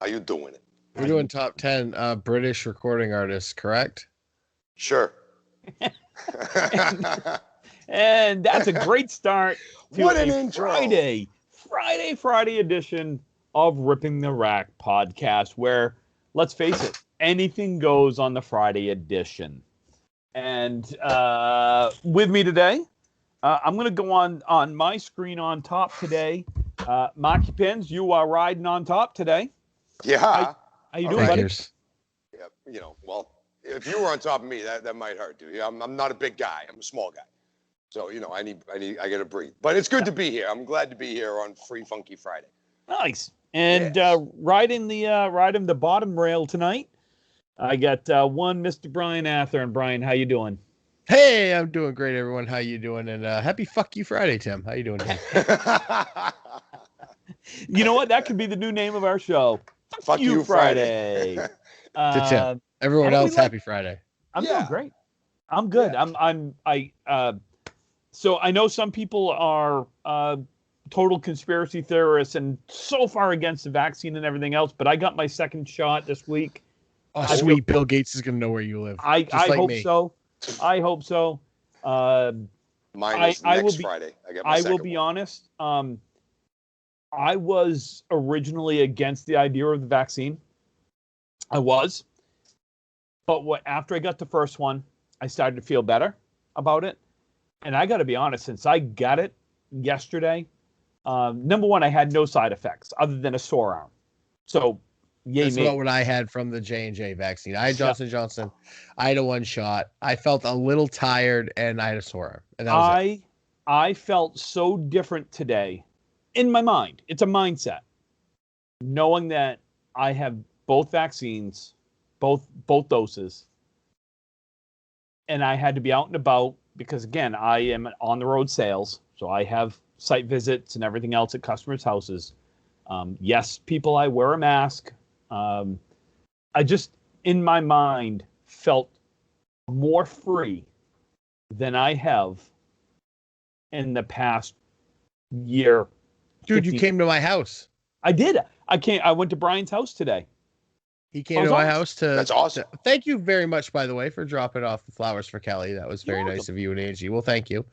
How you doing it? We're doing top 10 British recording artists, correct? Sure. And that's a great start to What an a intro. Friday edition of Ripping the Rack podcast, where, let's face it, anything goes on the Friday edition. And with me today, I'm going to go on my screen on top today. Maki Pins, you are riding on top today. Yeah. How you doing, buddy? Yeah, well, if you were on top of me, that might hurt, dude. I'm not a big guy. I'm a small guy. So, I got to breathe. But it's good to be here. I'm glad to be here on Free Funky Friday. Nice. And yes. riding the bottom rail tonight, I got one Mr. Brian Ather. And Brian, how you doing? Hey, I'm doing great, everyone. How you doing? And happy Fuck You Friday, Tim. How you doing today? You know what? That could be the new name of our show. Fuck You Friday. To Tim. Everyone else, happy Friday. I'm doing great. I'm good. Yeah. So I know some people are total conspiracy theorists and so far against the vaccine and everything else, but I got my second shot this week. Oh, sweet. Bill Gates is going to know where you live. I hope so. I hope so. Mine is next Friday. I will be honest. I was originally against the idea of the vaccine. I was. But after I got the first one, I started to feel better about it. And I got to be honest, since I got it yesterday, number one, I had no side effects other than a sore arm. So, yay That's me. not what I had from the J&J vaccine. I had Johnson & Johnson. I had a one shot. I felt a little tired, and I had a sore arm. And that was it. I felt so different today in my mind. It's a mindset. Knowing that I have both vaccines, both doses, and I had to be out and about because, again, I am on the road sales, so I have site visits and everything else at customers' houses. Yes, people, I wear a mask. I just, in my mind, felt more free than I have in the past year. Dude, you came to my house. I did. I went to Brian's house today. He came to my house to... That's awesome. Thank you very much, by the way, for dropping off the flowers for Kelly. That was very nice of you and Angie. Well, thank you.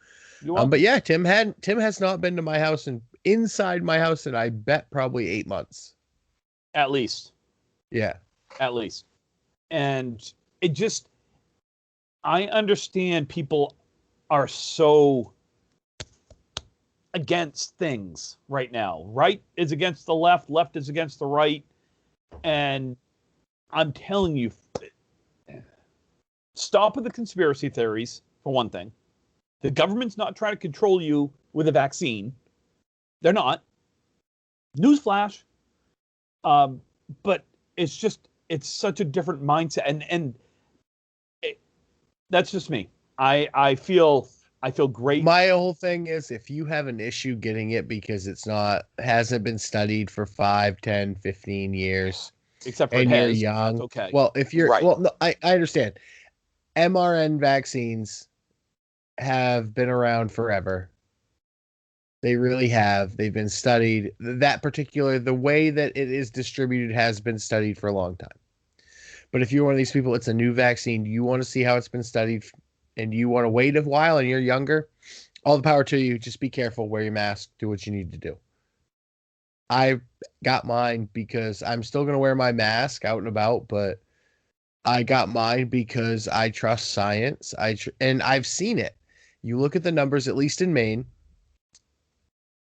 But yeah, Tim has not been to my house and inside my house in, I bet, probably 8 months. At least. Yeah. At least. And it just... I understand people are so against things right now. Right is against the left is against the right. And I'm telling you, stop with the conspiracy theories, for one thing. The government's not trying to control you with a vaccine. They're not. Newsflash. But it's such a different mindset. And that's just me. I feel great. My whole thing is, if you have an issue getting it because hasn't been studied for 5, 10, 15 years, except for you're young. Okay. Well, if you're right. Well, no, I understand. mRNA vaccines have been around forever. They really have. They've been studied. The way that it is distributed has been studied for a long time. But if you're one of these people, it's a new vaccine, you want to see how it's been studied, and you want to wait a while and you're younger, all the power to you. Just be careful, wear your mask, do what you need to do. I got mine because I'm still going to wear my mask out and about, but I got mine because I trust science. And I've seen it. You look at the numbers, at least in Maine,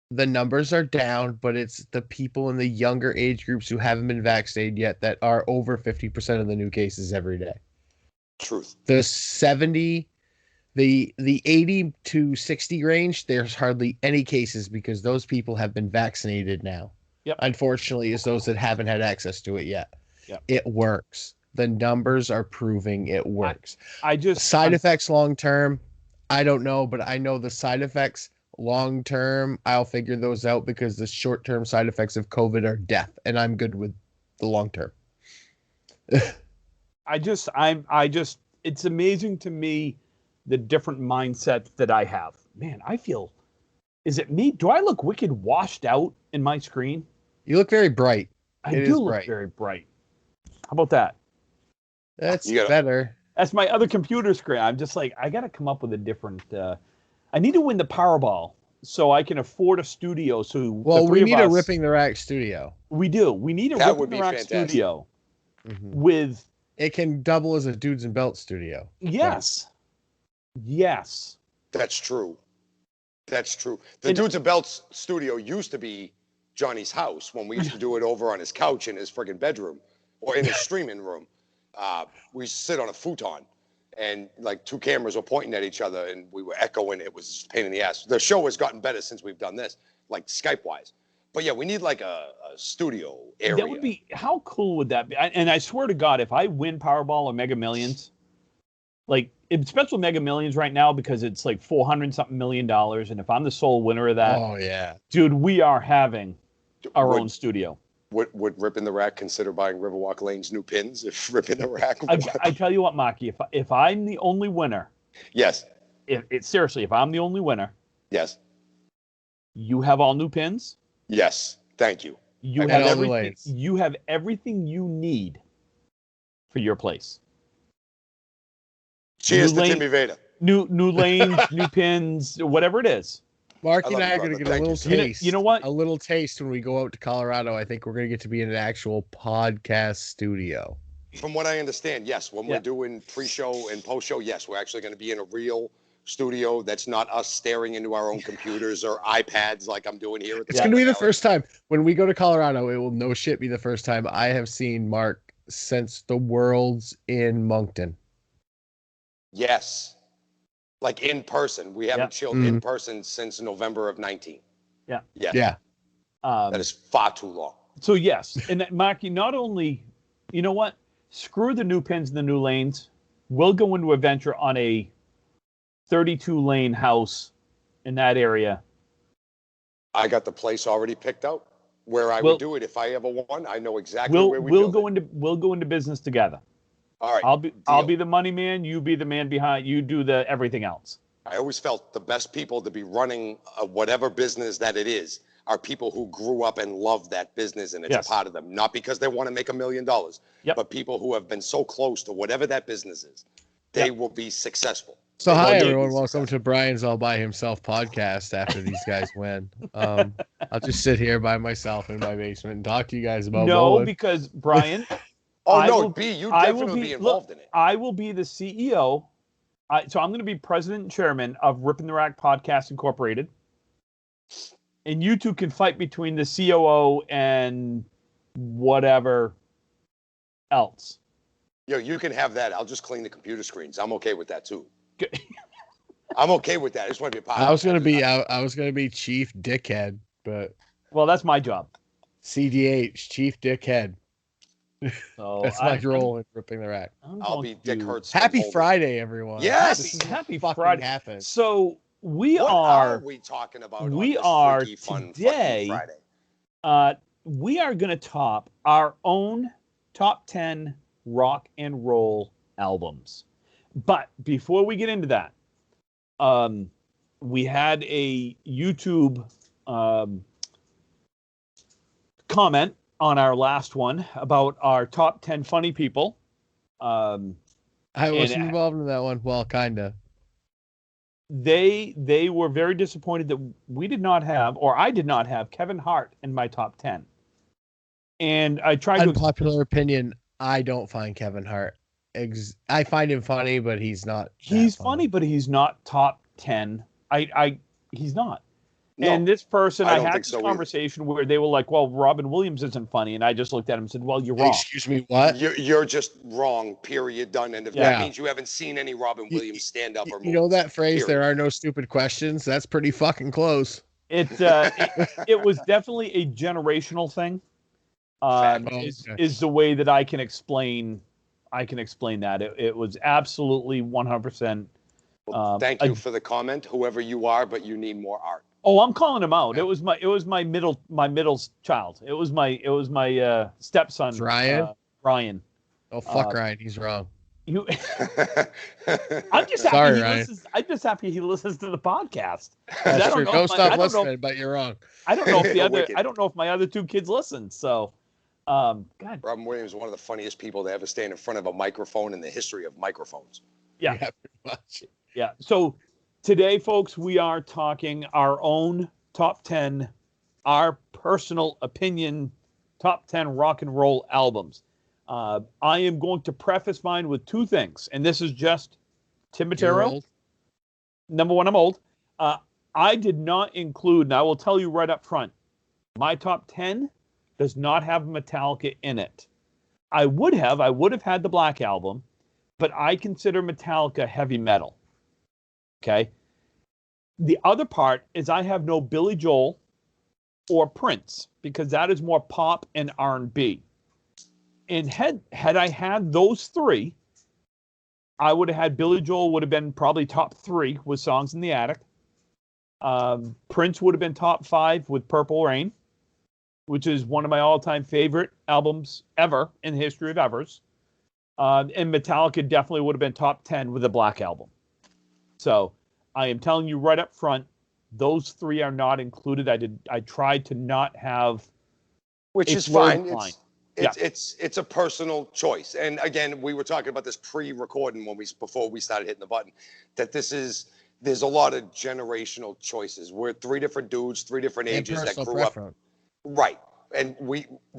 the numbers are down, but it's the people in the younger age groups who haven't been vaccinated yet that are over 50% of the new cases every day. Truth. The 80 to 60 range, there's hardly any cases because those people have been vaccinated now. Yep. Unfortunately, it's those that haven't had access to it yet. Yep. It works. The numbers are proving it works. Side effects long term, I don't know, but I know the side effects long term, I'll figure those out because the short term side effects of COVID are death, and I'm good with the long term. It's amazing to me the different mindset that I have. Man, is it me? Do I look wicked washed out in my screen? You look very bright. I It do is look bright. very bright. How about that? That's You gotta- better. That's my other computer screen. I'm just like, I got to come up with a different. I need to win the Powerball so I can afford a studio. So Well, the we three need of a us, Ripping the Rack studio. We do. We need a That Ripping would the be Rack fantastic. studio Mhm. with It can double as a Dudes and Belts studio. yes. That's true. That's true. The And- Dudes and Belts studio used to be Johnny's house when we used to do it over on his couch in his friggin' bedroom or in his streaming room. We used to sit on a futon and like two cameras were pointing at each other and we were echoing. It was a pain in the ass. The show has gotten better since we've done this, like Skype wise. But yeah, we need like a studio area. That would be, how cool would that be? And I swear to God, if I win Powerball or Mega Millions, like it's special Mega Millions right now because it's like $400-something million. And if I'm the sole winner of that, Oh yeah. dude, we are having our Would- own studio. Would Ripping the Rack consider buying Riverwalk Lane's new pins if Ripping the Rack? I tell you what, Maki, if I'm the only winner, Yes. seriously, if I'm the only winner, Yes. you have all new pins. Yes. Thank you. You And have all the everything. lanes. You have everything you need for your place. Cheers New to lane- Timmy Veda. New lanes, new pins, whatever it is. Mark I and love I you, are going brother. to get a Thank little you. taste. You know what? A little taste when we go out to Colorado. I think we're going to get to be in an actual podcast studio. From what I understand, yes. When Yeah. we're doing pre-show and post-show, yes, we're actually going to be in a real studio. That's not us staring into our own computers or iPads like I'm doing here. At It's Yeah. going to be the Alley. first time when we go to Colorado. It will no shit be the first time I have seen Mark since the Worlds in Moncton. Yes. Like in person. We haven't Yeah. chilled in person since November of 19. Yeah. Yeah. Yeah. That is far too long. So yes, and that, Maki, not only, you know what? Screw the new pins and the new lanes. We'll go into a venture on a 32-lane house in that area. I got the place already picked out where I Well- would do it if I ever won. I know exactly where we We'll build it. we'll go into business together. All right. I'll deal. be the money man. You be the man behind. You do the everything else. I always felt the best people to be running whatever business that it is are people who grew up and love that business and it's Yes. a part of them. Not because they want to make $1 million, Yep. but people who have been so close to whatever that business is, they Yep. will be successful. So They hi will be everyone, welcome successful. to Brian's All by Himself podcast. After these guys win, I'll just sit here by myself in my basement and talk to you guys about No, bowling. because Brian, Oh, I no, will- B, you I will definitely be- be involved in it. I will be the CEO. So I'm going to be president and chairman of Ripping the Rack Podcast Incorporated. And you two can fight between the COO and whatever else. Yo, you can have that. I'll just clean the computer screens. I'm okay with that too. Good. I'm okay with that. I just want to be a part I of was it. gonna be Chief Dickhead, but Well, that's my job. CDH Chief Dickhead. So That's my role in Ripping the Rack. I'll be Dick Hurts. Happy Holden. Friday, everyone. Yes! This is Happy fucking Friday. happened. So we What are we talking about? on we this are freaky, fun, today- fucking Friday? we are going to top our own top 10 rock and roll albums. But before we get into that, we had a YouTube comment on our last one about our top 10 funny people. I wasn't and- involved in that one. Well, kinda. They were very disappointed that we did not have, or I did not have, Kevin Hart in my top 10. And I tried to Unpopular opinion. I don't find Kevin Hart. I find him funny, but he's not. that He's funny, but he's not top 10. He's not. No, And this person, I I don't had think this so either. conversation where they were like, well, Robin Williams isn't funny. And I just looked at him and said, well, you're wrong. Excuse me, what? You're just wrong. Period. Done. And if Yeah. that means you haven't seen any Robin Williams stand up or You know that phrase? Period. There are no stupid questions. That's pretty fucking close. It was definitely a generational thing. Fabulous. Is the way that I can explain that. It was absolutely 100%. Thank you for the comment, whoever you are, but you need more art. Oh, I'm calling him out. It was my middle child. It was my stepson. It's Ryan? Ryan. Oh fuck, Ryan, he's wrong. You, I'm just happy Sorry, he Ryan. listens. I'm just happy he listens to the podcast. That's true. Don't stop I don't know. listening, but you're wrong. I don't know if Wicked. I don't know if my other two kids listen. So, God. Robin Williams is one of the funniest people to ever stand in front of a microphone in the history of microphones. Yeah. Yeah, pretty much. Yeah. So today, folks, we are talking our own top 10, our personal opinion, top 10 rock and roll albums. I am going to preface mine with two things, and this is just Tim You're Matero. old. Number one, I'm old. I did not include, and I will tell you right up front, my top 10 does not have Metallica in it. I would have had the Black Album, but I consider Metallica heavy metal. Okay. The other part is I have no Billy Joel or Prince because that is more pop and R&B. And had I had those three, I would have had Billy Joel would have been probably top 3 with Songs in the Attic. Prince would have been top 5 with Purple Rain, which is one of my all-time favorite albums ever in the history of evers. And Metallica definitely would have been top 10 with the Black Album. So I am telling you right up front, those 3 are not included. I tried to not have, which is fine. It's a personal choice. And again, we were talking about this pre-recording before we started hitting the button, that there's a lot of generational choices. We're 3 different dudes, 3 different ages that grew up. Right. And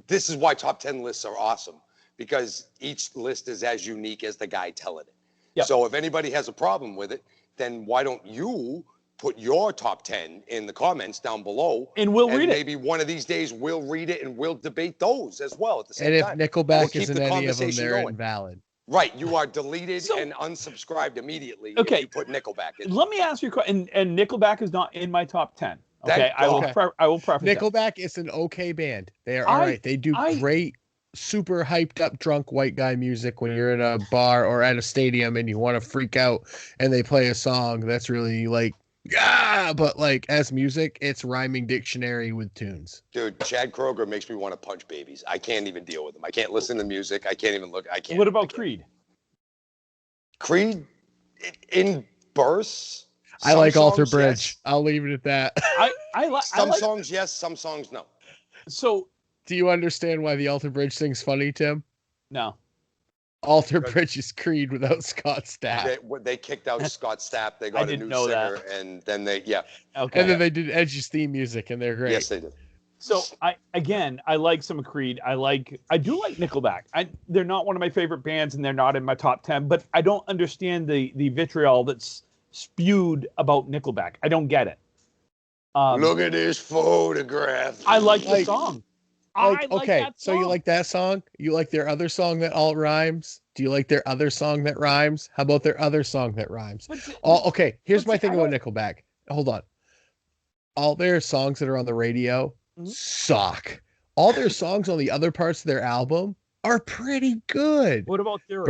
this is why top 10 lists are awesome, because each list is as unique as the guy telling it. Yep. So if anybody has a problem with it, then why don't you put your top 10 in the comments down below, and we'll read it. Maybe one of these days we'll read it and we'll debate those as well at the same time. And if Nickelback isn't any of them, they're invalid. Right, you are deleted and unsubscribed immediately if you put Nickelback in. Let me ask you a question, and Nickelback is not in my top 10. Okay, I will preface Nickelback is an okay band. They are all right. They do great, super hyped up drunk white guy music when you're in a bar or at a stadium and you want to freak out and they play a song that's really like, but like as music, it's rhyming dictionary with tunes. Dude, Chad Kroeger makes me want to punch babies. I can't even deal with him. I can't listen to music. I can't even look. I can't. What about Creed? Creed in bursts. I like Alter Bridge. Yes. I'll leave it at that. Some songs, yes. Some songs, no. So, do you understand why the Alter Bridge thing's funny, Tim? No. Alter Bridge is Creed without Scott Stapp. They kicked out Scott Stapp. They got a new singer, and then okay. And then they did Edge's theme music, and they're great. Yes, they did. So I like some of Creed. I do like Nickelback. They're not one of my favorite bands, and they're not in my top 10. But I don't understand the vitriol that's spewed about Nickelback. I don't get it. Look at this photograph. I like the song. So you like that song? You like their other song that all rhymes? Do you like their other song that rhymes? How about their other song that rhymes? Here's my thing about Nickelback. Hold on. All their songs that are on the radio suck. All their songs on the other parts of their album are pretty good. What about Theory?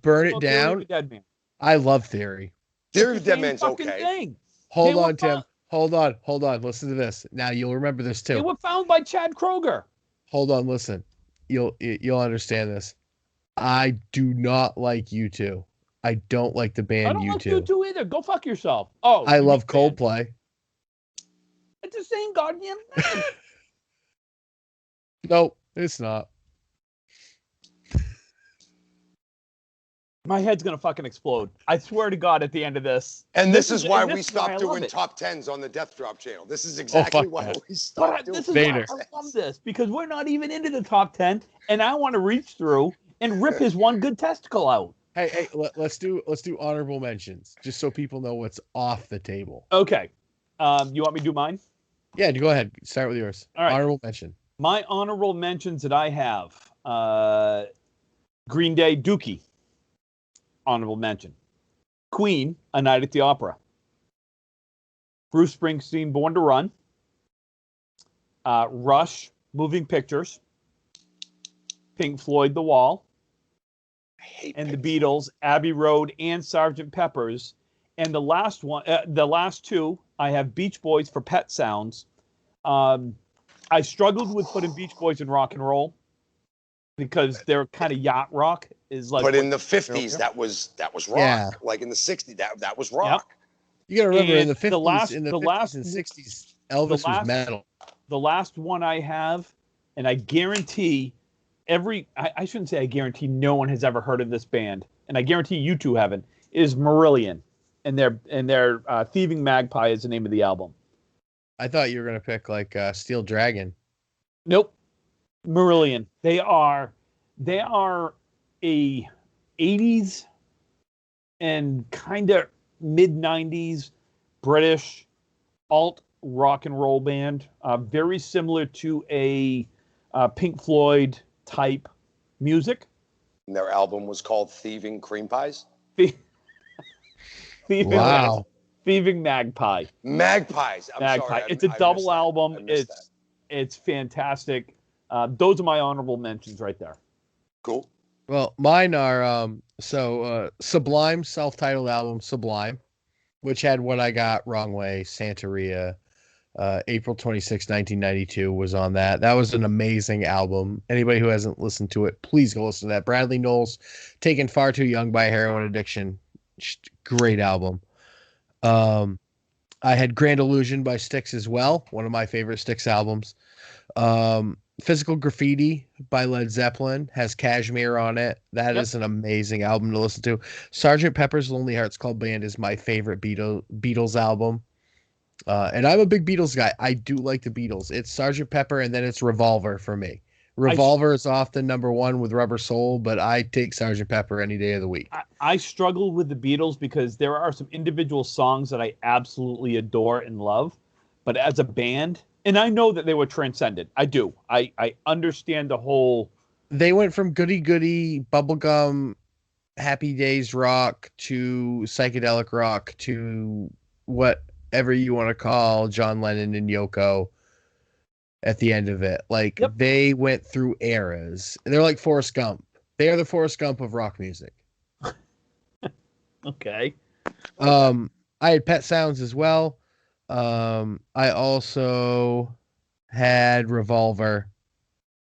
Burn it down. I love Theory. Theory of Dead Man's okay. Thing. Hold on, Tim. Hold on. Listen to this. Now you'll remember this too. They were found by Chad Kroeger. Hold on, listen. You'll understand this. I do not like U2. I don't like the band U2. I don't like U2 either. Go fuck yourself. Oh, I love Coldplay. It's the same goddamn thing. Nope, it's not. My head's gonna fucking explode. I swear to God at the end of this. And this is why we stopped doing top 10s on the Death Drop channel. This is exactly why we stopped doing Vader. I love this because we're not even into the top 10, and I want to reach through and rip his one good testicle out. Hey, let's do honorable mentions just so people know what's off the table. Okay. You want me to do mine? Yeah, go ahead. Start with yours. All right. Honorable mention. My honorable mentions that I have: Green Day, Dookie. Honorable mention. Queen, A Night at the Opera. Bruce Springsteen, Born to Run. Rush, Moving Pictures. Pink Floyd, The Wall. And the Beatles, Abbey Road and Sgt. Pepper's. And the last one, the last two, I have Beach Boys for Pet Sounds. I struggled with putting Beach Boys in rock and roll because they're kind of yacht rock. But in the 50s, that was rock. Yeah. Like in the 60s, that was rock. Yep. You got to remember in the 50s, in the 50s and 60s, Elvis was metal. The last one I have, and I guarantee I shouldn't say I guarantee no one has ever heard of this band, and I guarantee you two haven't, is Marillion. And their Thieving Magpie is the name of the album. I thought you were going to pick like Steel Dragon. Nope. Marillion. They are a 80s and kind of mid-90s British alt rock and roll band, very similar to a Pink Floyd type music. And their album was called Thieving Cream Pies? Thieving Magpie. Magpies. I'm sorry. It's a double album. It's fantastic. Those are my honorable mentions right there. Cool. Well, mine are Sublime, self-titled album Sublime, which had What I Got, Wrong Way, Santeria. April 26, 1992 was on that. That was an amazing album. Anybody who hasn't listened to it, please go listen to that. Bradley Knowles, Taken Far Too Young by Heroin Addiction. Great album. I had Grand Illusion by Styx as well. One of my favorite Styx albums. Physical Graffiti by Led Zeppelin has Kashmir on it. That is an amazing album to listen to. Sgt. Pepper's Lonely Hearts Club Band is my favorite Beatles album. And I'm a big Beatles guy. I do like the Beatles. It's Sgt. Pepper and then it's Revolver for me. Revolver is often number one with Rubber Soul, but I take Sgt. Pepper any day of the week. I struggle with the Beatles because there are some individual songs that I absolutely adore and love. But as a band, and I know that they were transcendent. I do. I understand the whole... They went from goody-goody, bubblegum, happy days rock to psychedelic rock to whatever you want to call John Lennon and Yoko at the end of it. Like, they went through eras. They're like Forrest Gump. They are the Forrest Gump of rock music. Okay. I had Pet Sounds as well. I also had Revolver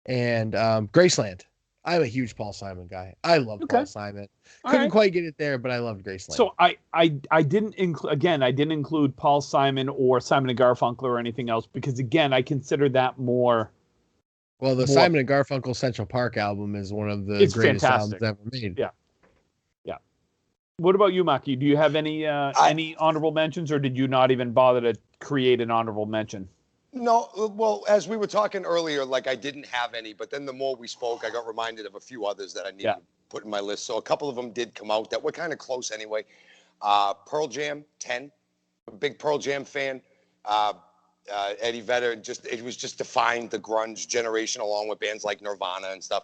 and Graceland. I'm a huge Paul Simon guy. I loved Paul Simon. Couldn't quite get it there, but I loved Graceland. So I didn't include Paul Simon or Simon and Garfunkel or anything else because again I consider that more. Well, the Simon and Garfunkel Central Park album is one of the greatest fantastic. albums ever made. Yeah. What about you, Maki? Do you have any honorable mentions, or did you not even bother to create an honorable mention? No, well, as we were talking earlier, like I didn't have any, but then the more we spoke, I got reminded of a few others that I needed to put in my list. So a couple of them did come out that were kind of close anyway. Pearl Jam, 10. A big Pearl Jam fan. Eddie Vedder, it was just defined the grunge generation along with bands like Nirvana and stuff.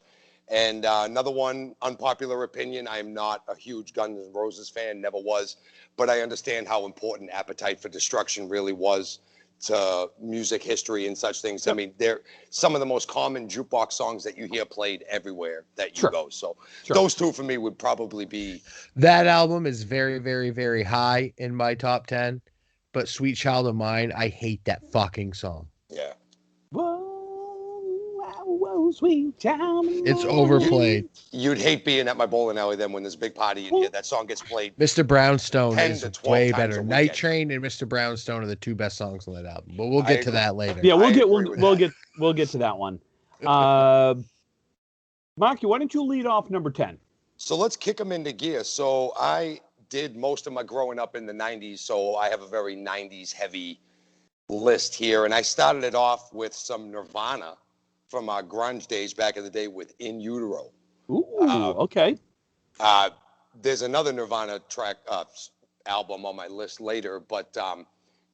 And another one, unpopular opinion, I am not a huge Guns N' Roses fan, never was, but I understand how important Appetite for Destruction really was to music history and such things. I mean, they're some of the most common jukebox songs that you hear played everywhere that you go. So those two for me would probably be... That album is very, very, very high in my top 10, but Sweet Child of Mine, I hate that fucking song. Yeah. Whoa, sweet child. It's overplayed. You'd hate being at my bowling alley then when there's a big party in here. That song gets played. Mr. Brownstone is way better. Weekend. Night Train and Mr. Brownstone are the two best songs on that album. But we'll get to that later. Yeah, we'll get to that one. Marky, why don't you lead off number 10? So let's kick them into gear. So I did most of my growing up in the 90s, so I have a very 90s heavy list here. And I started it off with some Nirvana from our grunge days back in the day with In Utero. Ooh, okay. There's another Nirvana track album on my list later, but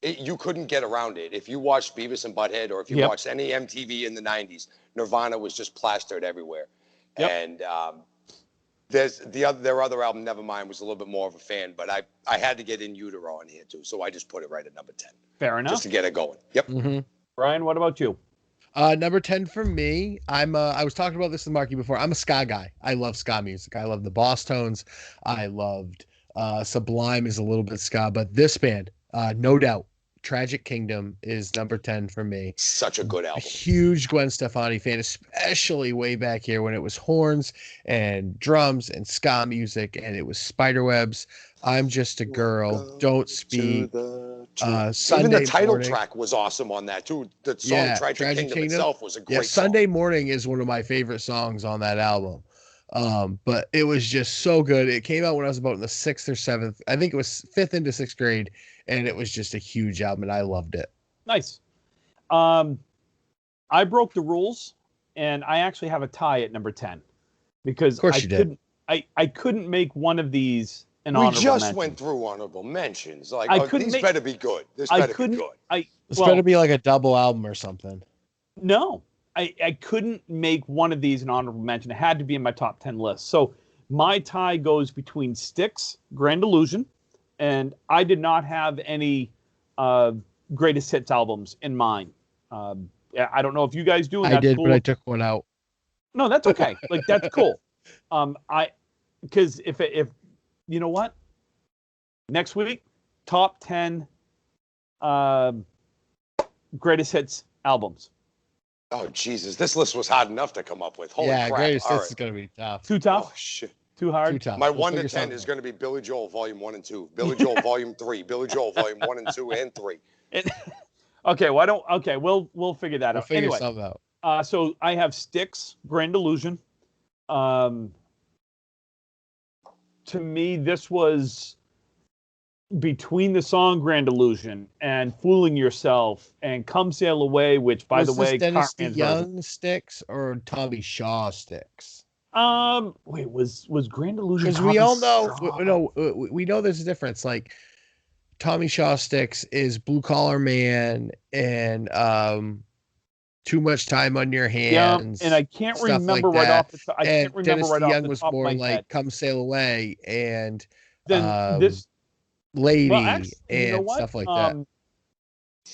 you couldn't get around it. If you watched Beavis and Butthead or if you watched any MTV in the 90s, Nirvana was just plastered everywhere. And there's their other album, Nevermind, was a little bit more of a fan, but I had to get In Utero on here too, so I just put it right at number 10. Fair enough. Just to get it going. Yep. Mm-hmm. Brian, what about you? Number 10 for me, I was talking about this with Marky before. I'm a ska guy. I love ska music. I love the Boss Tones. I loved Sublime is a little bit ska, but this band, no doubt, Tragic Kingdom is number 10 for me. Such a good A album. huge Gwen Stefani fan, especially way back here when it was horns and drums and ska music, and it was spiderwebs. I'm Just a Girl, Don't Speak. Sunday Even the title Morning. track was awesome on that too. The song Tragic Kingdom itself was a great song. Sunday Morning is one of my favorite songs on that album. But it was just so good. It came out when I was about in the 6th or 7th. I think it was 5th into 6th grade, and it was just a huge album, and I loved it. Nice. I broke the rules, and I actually have a tie at number 10 because I couldn't make one of these an honorable mention. We just went through honorable mentions. Like, these better be good. This better be good. This better be like a double album or something. No, I couldn't make one of these an honorable mention. It had to be in my top 10 list. So my tie goes between Styx, Grand Illusion, and I did not have any greatest hits albums in mind. I don't know if you guys do. I did, cool. But I took one out. No, that's okay. Like, that's cool. Because if you know what, next week, top 10 greatest hits albums. Oh Jesus, this list was hard enough to come up with. Holy crap! Greatest hits is gonna be tough. Too tough. Oh shit. Too hard. Too tough. My 1 to 10 is going to be Billy Joel Volume 1 and 2, Billy Joel Volume 3, Billy Joel Volume 1 and 2 and 3. Okay, we'll figure that out. Figure something out. So I have Styx, Grand Illusion. To me, this was between the song Grand Illusion and Fooling Yourself and Come Sail Away, which, by the way, was Dennis DeYoung Styx or Tommy Shaw Styx? Wait, was Grand Illusion? Because we all know, we know there's a difference. Like, Tommy Shaw Styx is Blue Collar Man and Too Much Time on Your Hands. Yeah, and I can't remember right off the top. Dennis DeYoung was more like Come Sail Away and then this Lady and stuff like that.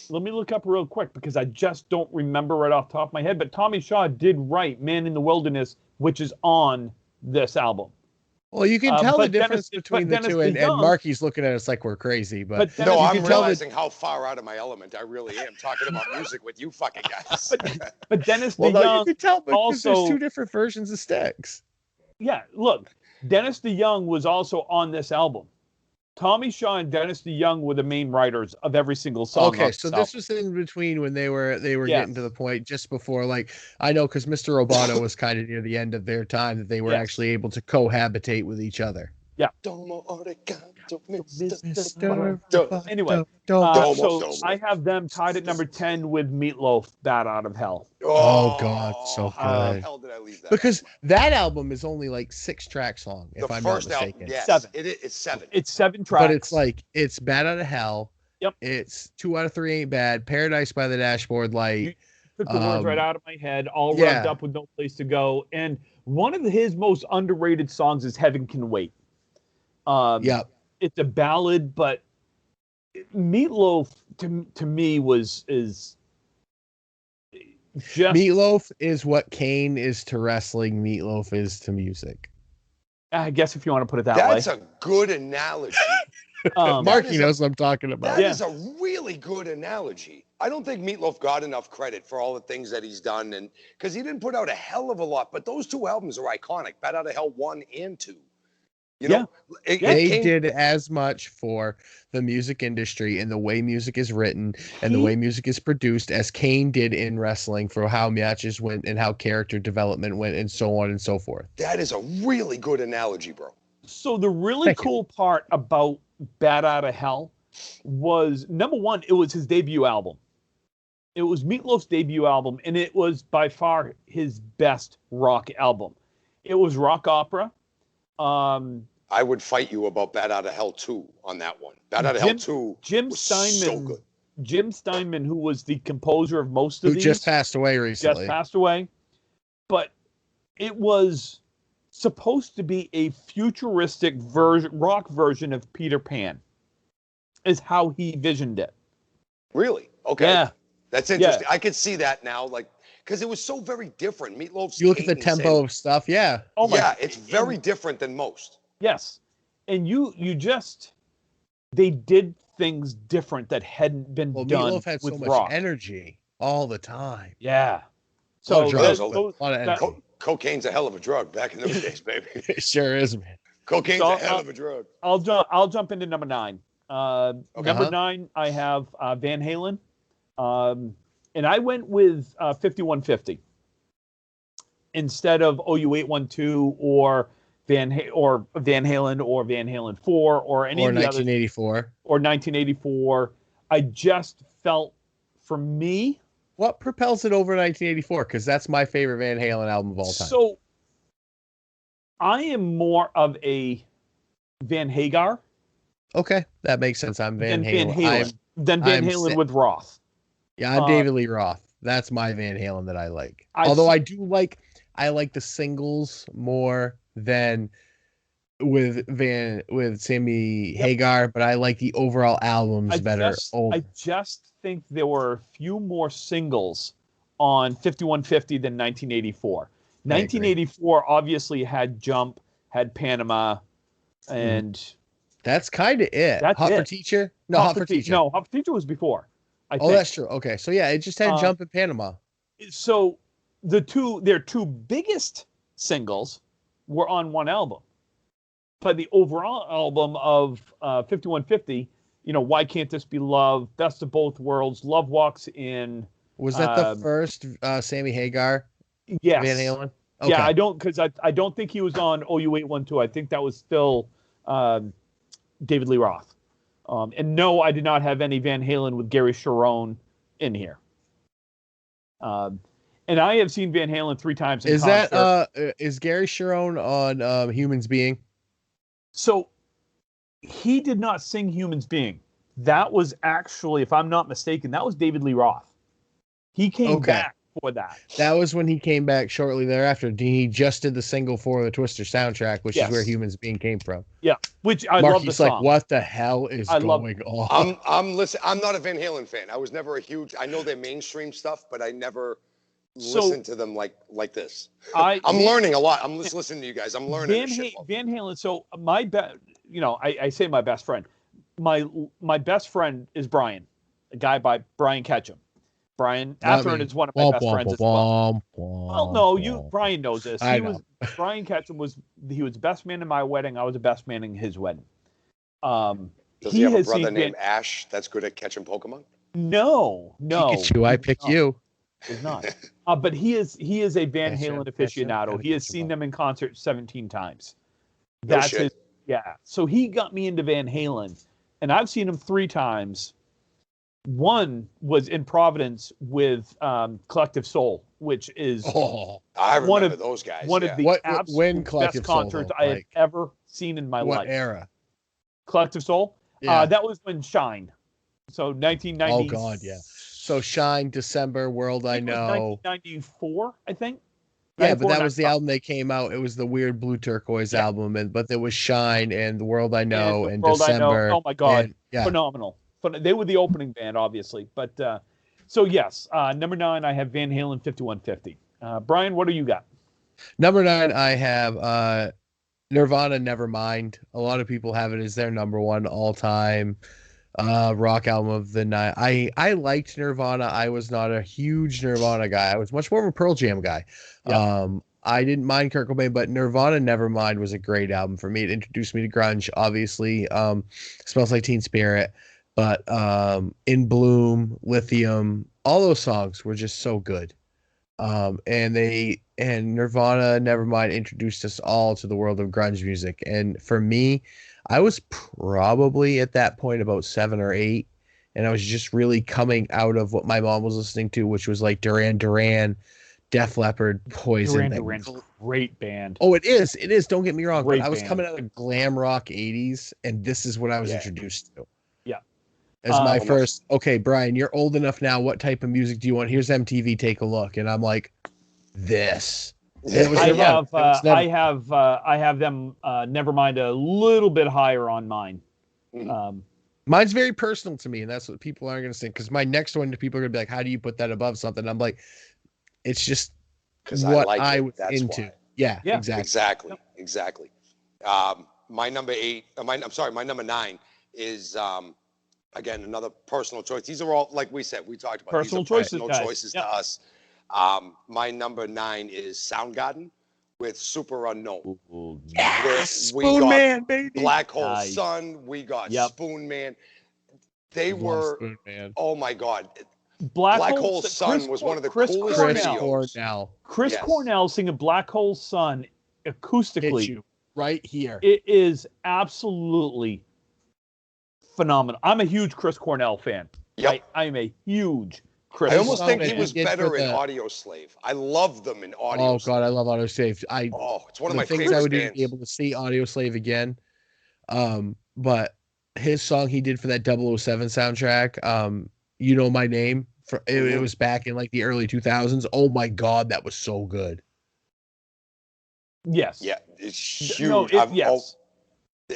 Let me look up real quick because I just don't remember right off the top of my head. But Tommy Shaw did write Man in the Wilderness, which is on this album. Well, you can tell the difference between the two, and Marky's looking at us like we're crazy. But no, I'm realizing how far out of my element I really am talking about music with you fucking guys. but Dennis DeYoung no, you can tell because also, there's two different versions of Styx. Yeah, look, Dennis DeYoung was also on this album. Tommy Shaw and Dennis DeYoung were the main writers of every single song. Okay, so this was in between when they were getting to the point just before, like, I know because Mr. Roboto was kind of near the end of their time that they were actually able to cohabitate with each other. Yeah. Anyway, so I have them tied at number 10 with Meatloaf, Bat Out of Hell. Oh God, so good. How the hell did I leave that? Because that album is only like 6 tracks long, if I'm not mistaken. Album, yes, 7. It's 7. It's 7 tracks. But it's like it's Bat Out of Hell. Yep. It's 2 out of 3 Ain't Bad. Paradise by the Dashboard Light. You took the words right out of my head. All wrapped up with No Place to Go. And one of his most underrated songs is Heaven Can Wait. It's a ballad, but Meatloaf to me is just Meatloaf is what Kane is to wrestling. Meatloaf is to music. I guess if you want to put it that way. That's a good analogy. Marky knows what I'm talking about. That is a really good analogy. I don't think Meatloaf got enough credit for all the things that he's done, and because he didn't put out a hell of a lot, but those 2 albums are iconic. Bat Out of Hell 1 and 2. You know, they did as much for the music industry and the way music is written and the way music is produced as Kane did in wrestling for how matches went and how character development went and so on and so forth. That is a really good analogy, bro. So the really cool part about Bat Out of Hell was, number one, it was his debut album. It was Meatloaf's debut album, and it was by far his best rock album. It was rock opera. I would fight you about Bat Out of Hell 2 on that one. Bat Out of Hell 2 was so good. Jim Steinman, who was the composer of most of these. Who just passed away recently. But it was supposed to be a futuristic rock version of Peter Pan, is how he visioned it. Really? Okay. Yeah. That's interesting. I could see that now, like, because it was so very different. Meatloaf's you look at the tempo of stuff, it's very different than most. Yes. And you just, they did things different that hadn't been Well, done Meatloaf had with so much rock. energy all the time. Yeah. A lot of So drugs, a a lot of energy. Cocaine's a hell of a drug back in those days, baby. It sure is, man. Cocaine's So a hell of a drug. I'll jump into number 9. Number 9, I have Van Halen, and I went with 5150 instead of OU812 or Van Halen or Van Halen 4 or any of the others. 1984. Or 1984. I just felt, for me, what propels it over 1984? Because that's my favorite Van Halen album of all time. So I am more of a Van Hagar. Okay, that makes sense. I'm Van Halen. Van Halen with Roth. Yeah, I'm David Lee Roth. That's my Van Halen that I like. Although I like the singles more than with Sammy Hagar, but I like the overall albums better. I just think there were a few more singles on 5150 than 1984. 1984 obviously had Jump, had Panama, and that's kind of it. That's Hot it. for Teacher? No, Hot for Teacher. No, Hot for Teacher was before. I think. That's true. Okay, so yeah, it just had Jump in Panama. So their two biggest singles were on one album, but the overall album of 5150, Why Can't This Be Love, Best of Both Worlds, Love Walks In. Was that the first Sammy Hagar? Yes. Van Halen. Okay. Yeah, I don't think he was on OU812. I think that was still David Lee Roth. And no, I did not have any Van Halen with Gary Cherone in here. And I have seen Van Halen 3 times in concert. Is Gary Cherone on Humans Being? So he did not sing Humans Being. That was actually, if I'm not mistaken, that was David Lee Roth. He came back for that. That was when he came back shortly thereafter. He just did the single for the Twister soundtrack, which is where Humans Being came from. Yeah, which I love the song. Like, what the hell is going on? I'm not a Van Halen fan. I was never I know their mainstream stuff, but I never listened to them like this. I'm learning a lot. I'm just listening to you guys. I'm learning. Van Halen. So I say my best friend. My best friend is Brian, a guy by Brian Ketchum. Brian Athearn is one of my best friends as well. Well, no, Brian knows this. Brian Ketchum was best man in my wedding. I was the best man in his wedding. Does he have a brother named Ash that's good at catching Pokemon? Pikachu, No. I pick you. He's not. But he is a Van Halen aficionado. He has seen them in concert 17 times. That's his. Yeah. So he got me into Van Halen, and I've seen him 3 times. One was in Providence with Collective Soul, which is I remember those guys. One of the absolute best concerts I have ever seen in my life. What era? Collective Soul? Yeah. That was when Shine. So 1990. Oh, God, yeah. So Shine, December, World I Know. 1994, I think. Yeah, but that was the album they came out. It was the weird Blue Turquoise album, but there was Shine and The World I Know and December. Oh, my God. Phenomenal. They were the opening band, obviously. But so, yes, number 9, I have Van Halen 5150. Brian, what do you got? Number 9, I have Nirvana, Nevermind. A lot of people have it as their number 1 all-time rock album of the night. I liked Nirvana. I was not a huge Nirvana guy. I was much more of a Pearl Jam guy. Yeah. I didn't mind Kurt Cobain, but Nirvana Nevermind was a great album for me. It introduced me to grunge, obviously. Smells Like Teen Spirit. But In Bloom, Lithium, all those songs were just so good. And Nirvana Nevermind introduced us all to the world of grunge music. And for me, I was probably at that point about 7 or 8, and I was just really coming out of what my mom was listening to, which was like Duran Duran, Def Leppard, Poison. Duran, great band. Oh, it is. It is. Don't get me wrong. Great but I was band. coming out of glam rock 80s, and this is what I was introduced to. Yeah. As my first, okay, Brian, you're old enough now. What type of music do you want? Here's MTV. Take a look. And I'm like, this. I have them Nevermind a little bit higher on mine. Mine's very personal to me, and that's what people aren't going to say. Because my next one, people are going to be like, how do you put that above something? I'm like, it's just what I was into. Why. Yeah, exactly. Exactly. My number 9 is Again, another personal choice. These are all, like we said, we talked about Personal these are choices, personal guys. choices Yep. to us. My number 9 is Soundgarden with Super Unknown. Ooh, Yes, We Spoon got Man, baby. Black Hole Nice. Sun. We got Yep. Spoon Man. They Love were, Spoon Man. oh my God. Black Hole Sun was one of the coolest Chris videos. Cornell Chris Yes. Cornell singing Black Hole Sun hits acoustically. you right here. It is absolutely phenomenal. I'm a huge Chris Cornell fan. Yep. I am a huge Chris. I almost song think that he he was did better for in the- Audio Slave. I love them in Audio Oh Slave. God, I love Audio Slave. It's one of the my things favorite I would do to bands. be able to see Audio Slave again. But his song he did for that 007 soundtrack, You Know My Name. It was back in like the early 2000s. Oh my God, that was so good. Yes. Yeah, it's huge. No, yes.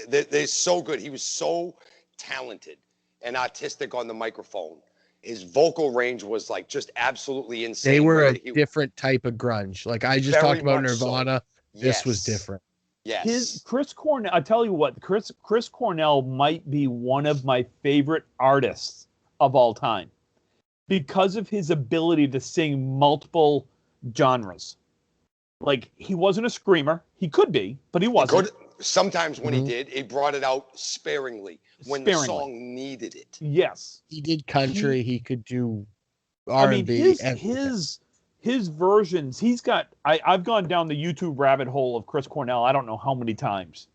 They're so good. He was so talented and artistic on the microphone. His vocal range was like just absolutely insane. They were Whether a different type of grunge. Like I just Very talked about much so. Nirvana. This was Yes. different. Yes. Chris Cornell, I tell you what, Chris Cornell might be one of my favorite artists of all time because of his ability to sing multiple genres. Like, he wasn't a screamer. He could be, but he wasn't. Sometimes when he did, he brought it out sparingly when the song needed it. Yes. He did country. He could do R&B. I mean, his versions, I've gone down the YouTube rabbit hole of Chris Cornell I don't know how many times.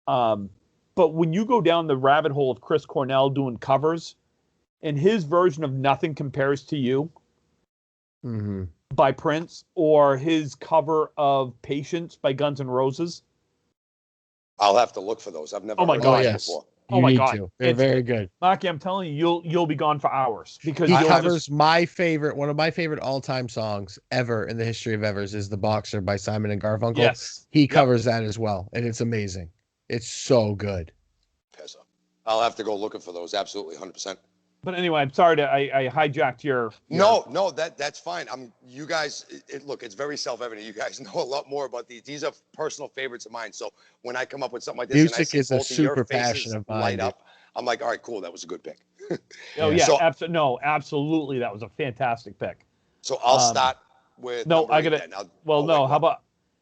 But when you go down the rabbit hole of Chris Cornell doing covers, and his version of Nothing Compares to You by Prince, or his cover of Patience by Guns N' Roses. I'll have to look for those. I've never heard God, those before. Oh my need God. to. They're very good. Marky, I'm telling you, you'll be gone for hours because He covers one of my favorite all-time songs ever in the history of Evers is The Boxer by Simon and Garfunkel. Yes. He covers that as well, and it's amazing. It's so good. I'll have to go looking for those. Absolutely, 100%. But anyway, I'm sorry I hijacked your. No, that's fine. You guys. Look, it's very self-evident. You guys know a lot more about these. These are personal favorites of mine. So when I come up with something like this, Music and I is see a both of your super faces passion of mine. light up, I'm like, all right, cool. That was a good pick. Oh yeah, So, absolutely, that was a fantastic pick. So I'll start with. No, I gotta.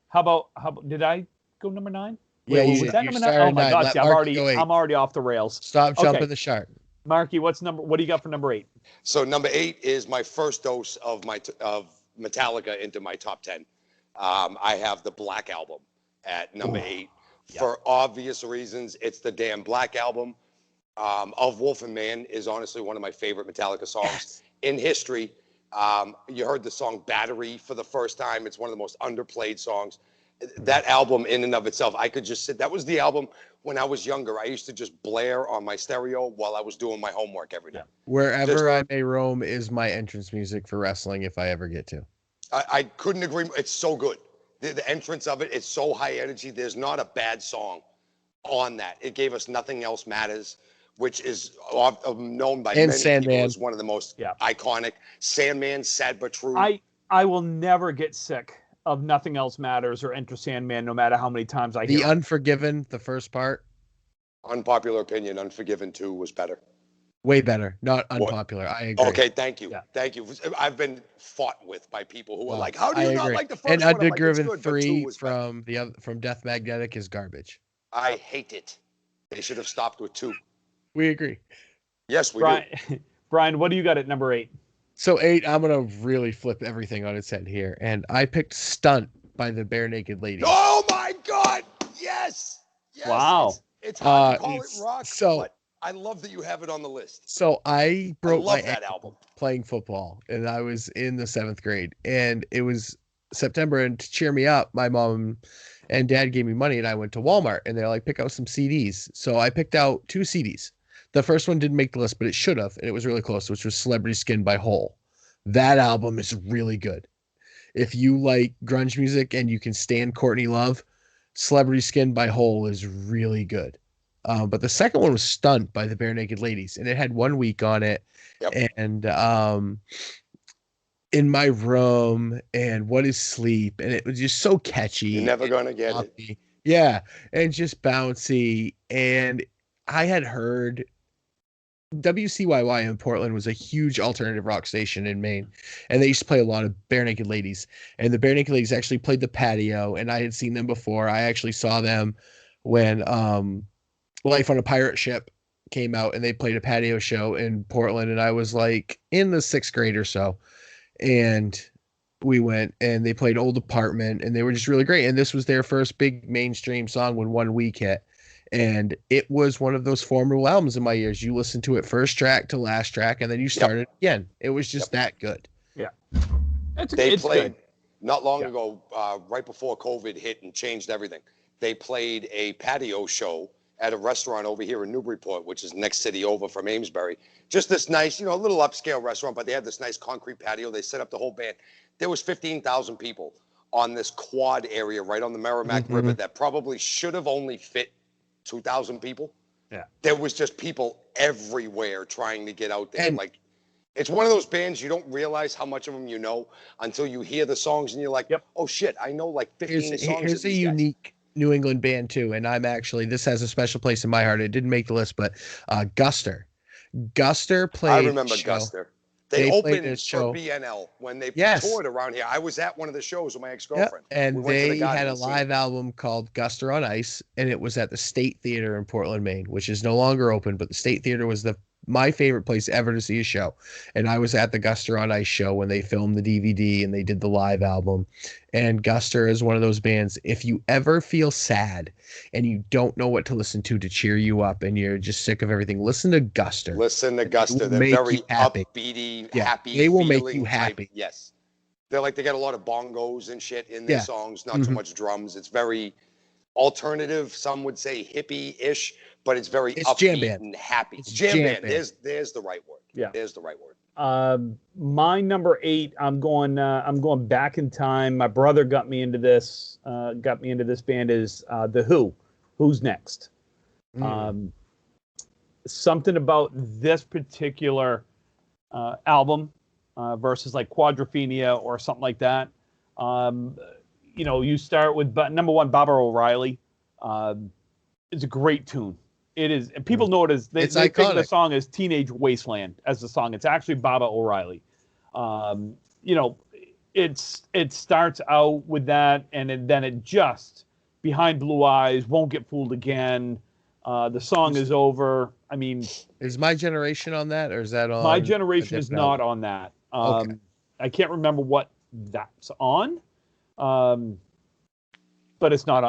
How about? Did I go number 9? Yeah, was that number 9? Oh my God, see, I'm already off the rails. Stop jumping the shark. Marky, what do you got for number 8? So number 8 is my first dose of Metallica into my top 10. I have the Black Album at number 8 for obvious reasons. It's the damn Black Album. Of Wolf and Man is honestly one of my favorite Metallica songs in history. You heard the song Battery for the first time. It's one of the most underplayed songs. That album in and of itself, I could just sit. That was the album when I was younger. I used to just blare on my stereo while I was doing my homework every day. Wherever I May Roam is my entrance music for wrestling if I ever get to. I couldn't agree. It's so good. The entrance of it, it's so high energy. There's not a bad song on that. It gave us Nothing Else Matters, which is known by many people as one of the most iconic. Sandman, Sad But True. I will never get sick of Nothing Else Matters or Enter Sandman, no matter how many times I hear The Unforgiven, the first part. Unpopular opinion, Unforgiven 2 was better. Way better, not unpopular. I agree. Okay, thank you. Yeah. Thank you. I've been fought with by people who are like, how do you not like the first one? And Unforgiven like, 3 from Death Magnetic is garbage. I hate it. They should have stopped with 2. We agree. Yes, we do. Brian, what do you got at number 8? So 8, I'm going to really flip everything on its head here. And I picked Stunt by the Bare Naked Ladies. Oh, my God. Yes. Wow. It's hard to call it rock, but I love that you have it on the list. So I broke my that album playing football, and I was in the 7th grade. And it was September, and to cheer me up, my mom and dad gave me money, and I went to Walmart, and they're like, pick out some CDs. So I picked out 2 CDs. The first one didn't make the list, but it should have, and it was really close, which was Celebrity Skin by Hole. That album is really good. If you like grunge music and you can stand Courtney Love, Celebrity Skin by Hole is really good. But the second one was Stunt by the Bare Naked Ladies, and it had 1 week on it. Yep. And In My Room and What Is Sleep, and it was just so catchy. You're never gonna get it. Yeah, and just bouncy. And I had heard WCYY in Portland was a huge alternative rock station in Maine, and they used to play a lot of Bare Naked Ladies. And the Bare Naked Ladies actually played the patio, and I had seen them before. I actually saw them when Life on a Pirate Ship came out, and they played a patio show in Portland, and I was like in the 6th grade or so, and we went and they played Old Apartment, and they were just really great. And this was their first big mainstream song when 1 Week hit. And it was one of those formidable albums in my ears. You listen to it first track to last track, and then you start it again. It was just that good. Yeah. They played not long ago, right before COVID hit and changed everything. They played a patio show at a restaurant over here in Newburyport, which is next city over from Amesbury. Just this nice, a little upscale restaurant, but they had this nice concrete patio. They set up the whole band. There was 15,000 people on this quad area right on the Merrimack River that probably should have only fit 2,000 people. Yeah. There was just people everywhere trying to get out there. And like, it's one of those bands you don't realize how much of them you know until you hear the songs and you're like, oh shit, I know like 15 songs. Here's a unique New England band too, and this has a special place in my heart. It didn't make the list, but Guster played. I remember Guster. They opened for BNL when they toured around here. I was at one of the shows with my ex-girlfriend. And they had a live album called Guster on Ice, and it was at the State Theater in Portland, Maine, which is no longer open, but the State Theater was my favorite place ever to see a show. And I was at the Guster on Ice show when they filmed the DVD and they did the live album. And Guster is one of those bands, if you ever feel sad and you don't know what to listen to cheer you up and you're just sick of everything, listen to Guster. Listen to Guster. They're very upbeaty, happy. They will make you happy. Yes. They got a lot of bongos and shit in their songs, not too much drums. It's very alternative, some would say hippie-ish, but it's very upbeat and happy. It's jam band. There's the right word. Yeah. There's the right word. My number 8, I'm going back in time. My brother got me into this band is The Who. Who's Next? Something about this particular album versus like Quadrophenia or something like that. You start with number 1, Baba O'Reilly. It's a great tune. It is. And people know it as they think of the song as Teenage Wasteland as the song. It's actually Baba O'Reilly. It starts out with that, and then it just Behind Blue Eyes, Won't Get Fooled Again. The song is over. I mean, is My Generation on that, or is that on? My Generation is not on that. Okay. I can't remember what that's on. But it's not.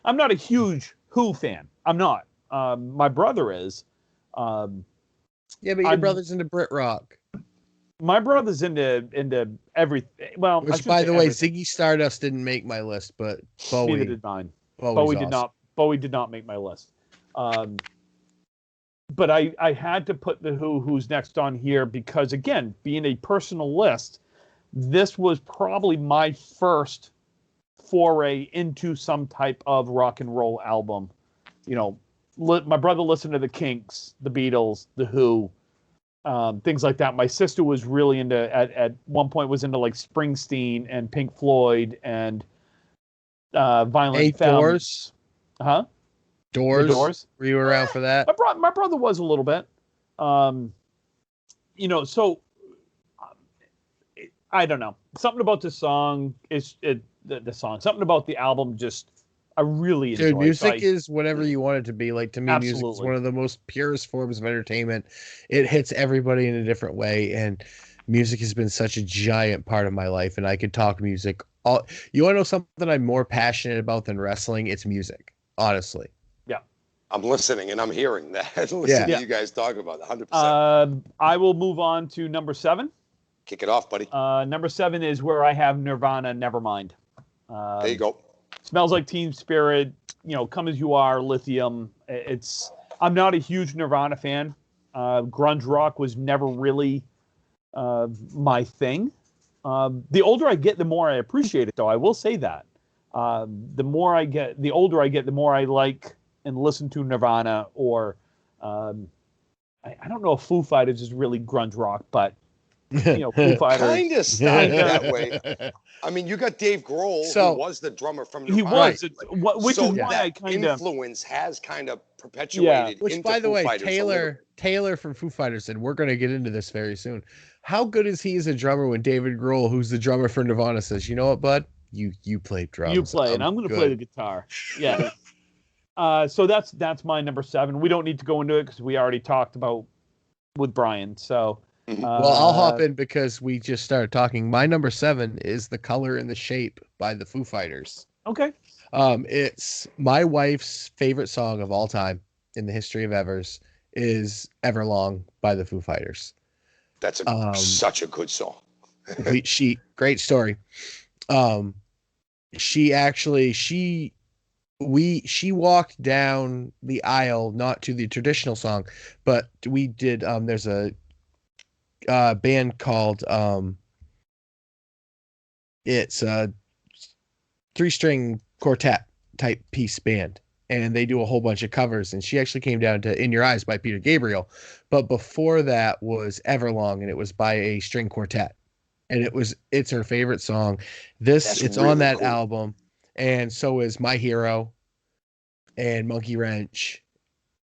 I'm not a huge Who fan. I'm not. My brother is. But your brother's into Brit rock. My brother's into everything. Well, which, by the way, Ziggy Stardust didn't make my list, but Bowie. Neither did mine. Bowie did not. Bowie did not make my list. But I had to put the Who's Next on here because, again, being a personal list, this was probably my first foray into some type of rock and roll album. My brother listened to the Kinks, the Beatles, the Who, things like that. My sister was really into, at one point, was into like Springsteen and Pink Floyd and Violent Femmes. Doors? Huh? Doors? The Doors? Were you around for that? My brother was a little bit. So I don't know. Something about the song the song. Something about the album just I really enjoy. Dude, music is whatever you want it to be. Like, to me, Absolutely. music is one of the most purest forms of entertainment. It hits everybody in a different way, and music has been such a giant part of my life. And I could talk music. You want to know something I'm more passionate about than wrestling? It's music, honestly. Yeah, I'm listening and I'm hearing that. Listen to you guys talk about it, 100%. I will move on to number 7. Kick it off, buddy. Number 7 is where I have Nirvana, Nevermind. There you go. Smells Like Teen Spirit, Come As You Are, Lithium. I'm not a huge Nirvana fan. Grunge rock was never really my thing. The older I get, the more I appreciate it, though. I will say that. The older I get, the more I like and listen to Nirvana, or I don't know if Foo Fighters is really grunge rock, but Foo Fighters. Kind of started that way. I mean, you got Dave Grohl, So- who was the drummer from He Nirvana. was, which is why that I kind of influence has kind of perpetuated Which, into by the Foo way, Fighters a little bit. Taylor from Foo Fighters said we're going to get into this very soon. How good is he as a drummer when David Grohl, who's the drummer for Nirvana, says, "You know what, bud? You play drums. you play, and I'm going to play the guitar." Yeah. So that's my number 7. We don't need to go into it because we already talked about with Brian. So. Well, I'll hop in because we just started talking. My number 7 is "The Color and the Shape" by the Foo Fighters. Okay. It's my wife's favorite song of all time in the history of Evers is "Everlong" by the Foo Fighters. That's such a good song. Great story. She walked down the aisle, not to the traditional song, but we did. There's a band called it's a 3-string quartet type piece band, and they do a whole bunch of covers, and she actually came down to "In Your Eyes" by Peter Gabriel, but before that was "Everlong," and it was by a string quartet, and it's her favorite song. It's really on that album, and so is "My Hero" and "Monkey Wrench,"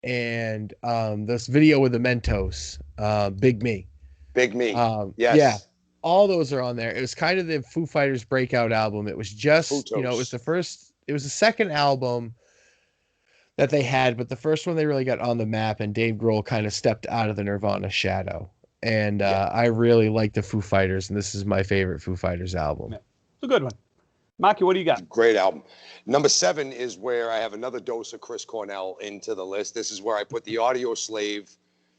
and this video with the Mentos, "Big Me." Big Me. Yes. Yeah. All those are on there. It was kind of the Foo Fighters breakout album. It was just, it was the second album that they had, but the first one they really got on the map, and Dave Grohl kind of stepped out of the Nirvana shadow. And I really like the Foo Fighters, and this is my favorite Foo Fighters album. Yeah. It's a good one. Maki, what do you got? Great album. Number 7 is where I have another dose of Chris Cornell into the list. This is where I put the Audio Slave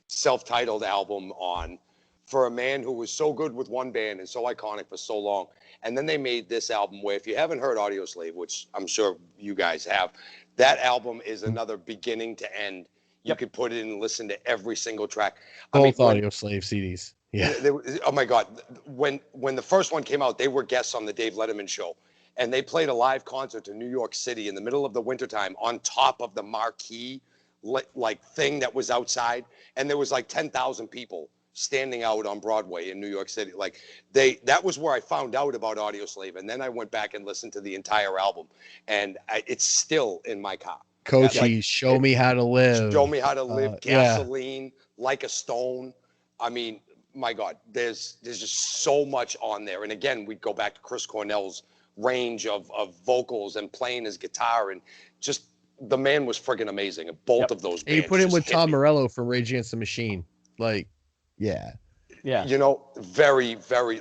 self-titled album on, for a man who was so good with one band and so iconic for so long. And then they made this album where, if you haven't heard Audio Slave, which I'm sure you guys have, that album is another beginning to end. You could put it in and listen to every single track. Both Audio Slave CDs. Yeah. Oh my God. When the first one came out, they were guests on the Dave Letterman show. And they played a live concert in New York City in the middle of the wintertime on top of the marquee thing that was outside. And there was like 10,000 people standing out on Broadway in New York City. That was where I found out about Audio Slave, and then I went back and listened to the entire album, and it's still in my car. Cochise, Show Me How to Live. Show Me How to Live, Gasoline, Like a Stone. I mean, my God, there's just so much on there. And again, we go back to Chris Cornell's range of vocals and playing his guitar, and just the man was friggin' amazing. Both of those bands. You put him with Tom Morello from Rage Against the Machine. Yeah. Very, very,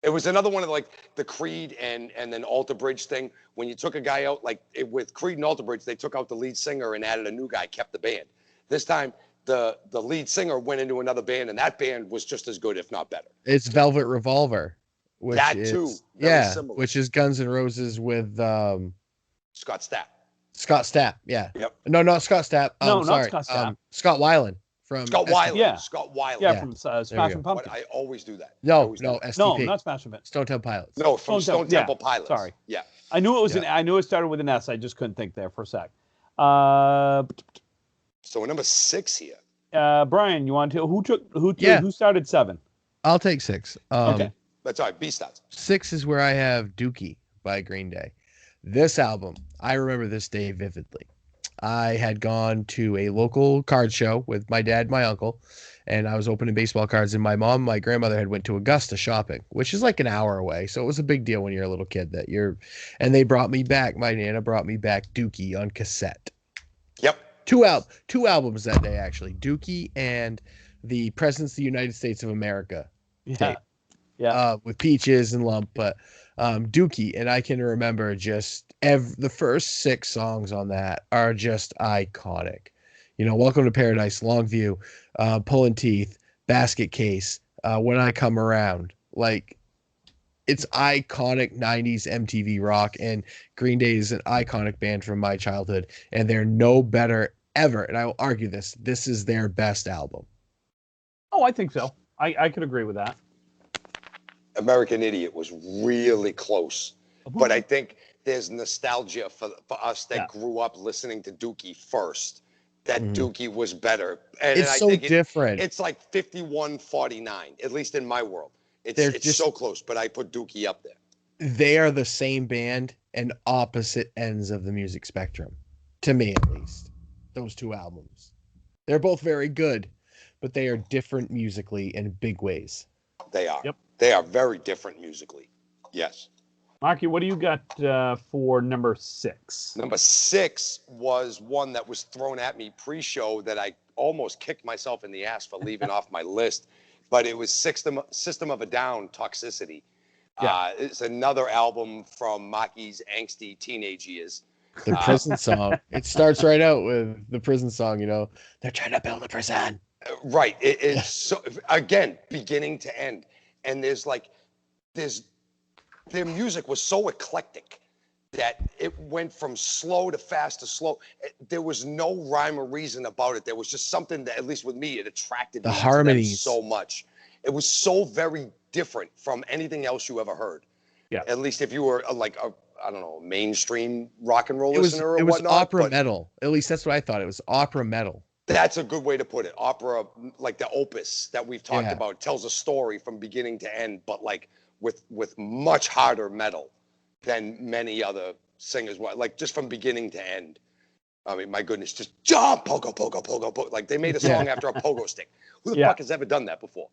it was another one of the Creed and then Alter Bridge thing. When you took a guy out, with Creed and Alter Bridge, they took out the lead singer and added a new guy, kept the band. This time, the lead singer went into another band, and that band was just as good, if not better. It's Velvet Revolver. Which similar. Which is Guns N' Roses with Scott Stapp. Scott Stapp, yeah. Yep. No, not Scott Stapp. No, sorry. not Scott Stapp. Scott Weiland. Scott Weiland. Yeah. Scott Weiland. Yeah, from Smashing Pumpkins. But I always do that. No, STP. No, not Smashing Pumpkins. Stone Temple Pilots. No, from Stone Temple Pilots. Sorry. Yeah. I knew it was I knew it started with an S. I just couldn't think there for a sec. So we're number 6 here. Brian, you want to who started 7? I'll take 6. Okay. That's all right. B starts. 6 is where I have Dookie by Green Day. This album, I remember this day vividly. I had gone to a local card show with my dad and my uncle, and I was opening baseball cards, and my mom and my grandmother had went to Augusta shopping, which is like an hour away. So it was a big deal when you're a little kid and they brought me back. My Nana brought me back Dookie on cassette. Yep. Two albums that day, actually. Dookie and the Presidents of the United States of America tape. Yeah. With Peaches and Lump, but Dookie, and I can remember just the first 6 songs on that are just iconic. Welcome to Paradise, Longview, Pulling Teeth, Basket Case, When I Come Around. It's iconic 90s MTV rock, and Green Day is an iconic band from my childhood, and they're no better ever. And I will argue this is their best album. Oh, I think so. I could agree with that. American Idiot was really close, but I think there's nostalgia for us that grew up listening to Dookie first. that Dookie was better. And It's I so think different. It's like 51-49, at least in my world. They're It's just so close, but I put Dookie up there. They are the same band and opposite ends of the music spectrum, to me at least. Those two albums. They're both very good, but they are different musically in big ways. They are. Yep. They are very different musically. Yes. Marky, what do you got for number 6? Number 6 was one that was thrown at me pre-show that I almost kicked myself in the ass for leaving off my list, but it was System of a Down, Toxicity. Yeah. It's another album from Maki's angsty teenage years. The prison song. It starts right out with the prison song, you know. They're trying to build a prison. Right. It's so, again, beginning to end. And their music was so eclectic that it went from slow to fast to slow. There was no rhyme or reason about it. There was just something that, at least with me, it attracted me to them harmonies so much. It was so very different from anything else you ever heard. Yeah. At least if you were I don't know, mainstream rock and roll It was listener or it was whatnot. opera metal. At least that's what I thought. It was opera metal. That's a good way to put it. Opera, like the opus that we've talked Yeah. about, tells a story from beginning to end, but like with much harder metal than many other singers. Like just from beginning to end. I mean, my goodness, just jump, pogo, pogo, pogo, pogo. Like they made a song after a pogo stick. Who the fuck has ever done that before?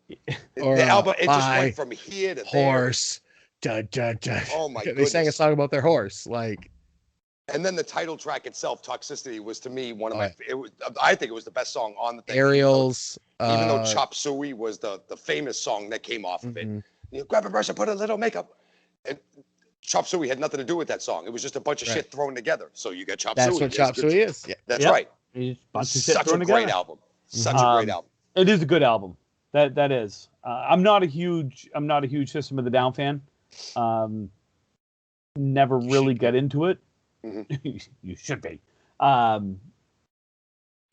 Or, the album, it just my went from here to horse. Da, da, da. there. Oh my They goodness. sang a song about their horse. Like, And then the title track itself, Toxicity, was to me one of Oh, I think it was the best song on the thing. Aerials. Even though Chop Suey was the famous song that came off of it. You grab a brush and put a little makeup. And Chop Suey had nothing to do with that song. It was just a bunch of shit thrown together. So you get Chop Suey. That's what Chop Suey is. Yeah. That's right. Such a great album. Such a great album. It is a good album. That is. I'm not a huge System of the Down fan. Never really got into it. Mm-hmm. You should be. So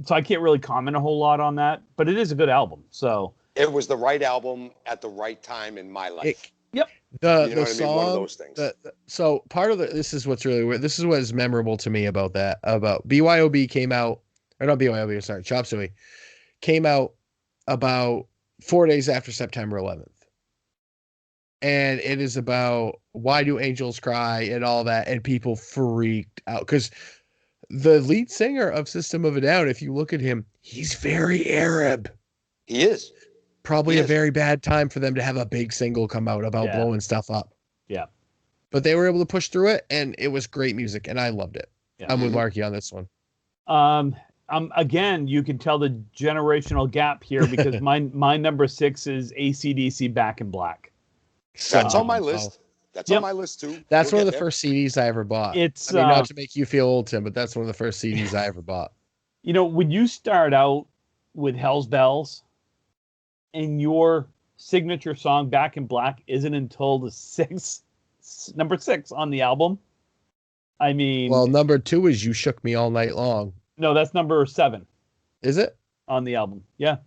I can't really comment a whole lot on that, but it is a good album. So it was the right album at the right time in my life. Yep. The song, one of those things. So part of this is what's really weird. This is what is memorable to me about that. About BYOB came out, or not BYOB, sorry, Chop Suey came out about 4 days after September 11th. And it is about why do angels cry and all that, and people freaked out because the lead singer of System of a Down, if you look at him, he's very Arab. He is. Probably a very bad time for them to have a big single come out about blowing stuff up. Yeah. But they were able to push through it, and it was great music, and I loved it. Yeah. I'm with Marky on this one. Again, you can tell the generational gap here because my number 6 is AC/DC Back in Black. That's on my list. That's on my list too. That's one of the first CDs I ever bought. It's not to make you feel old, Tim, but that's one of the first CDs I ever bought. You know, when you start out with Hell's Bells and your signature song Back in Black isn't until number 6 on the album. I mean, well, number 2 is You Shook Me All Night Long. No, that's number 7. Is it? On the album. Yeah.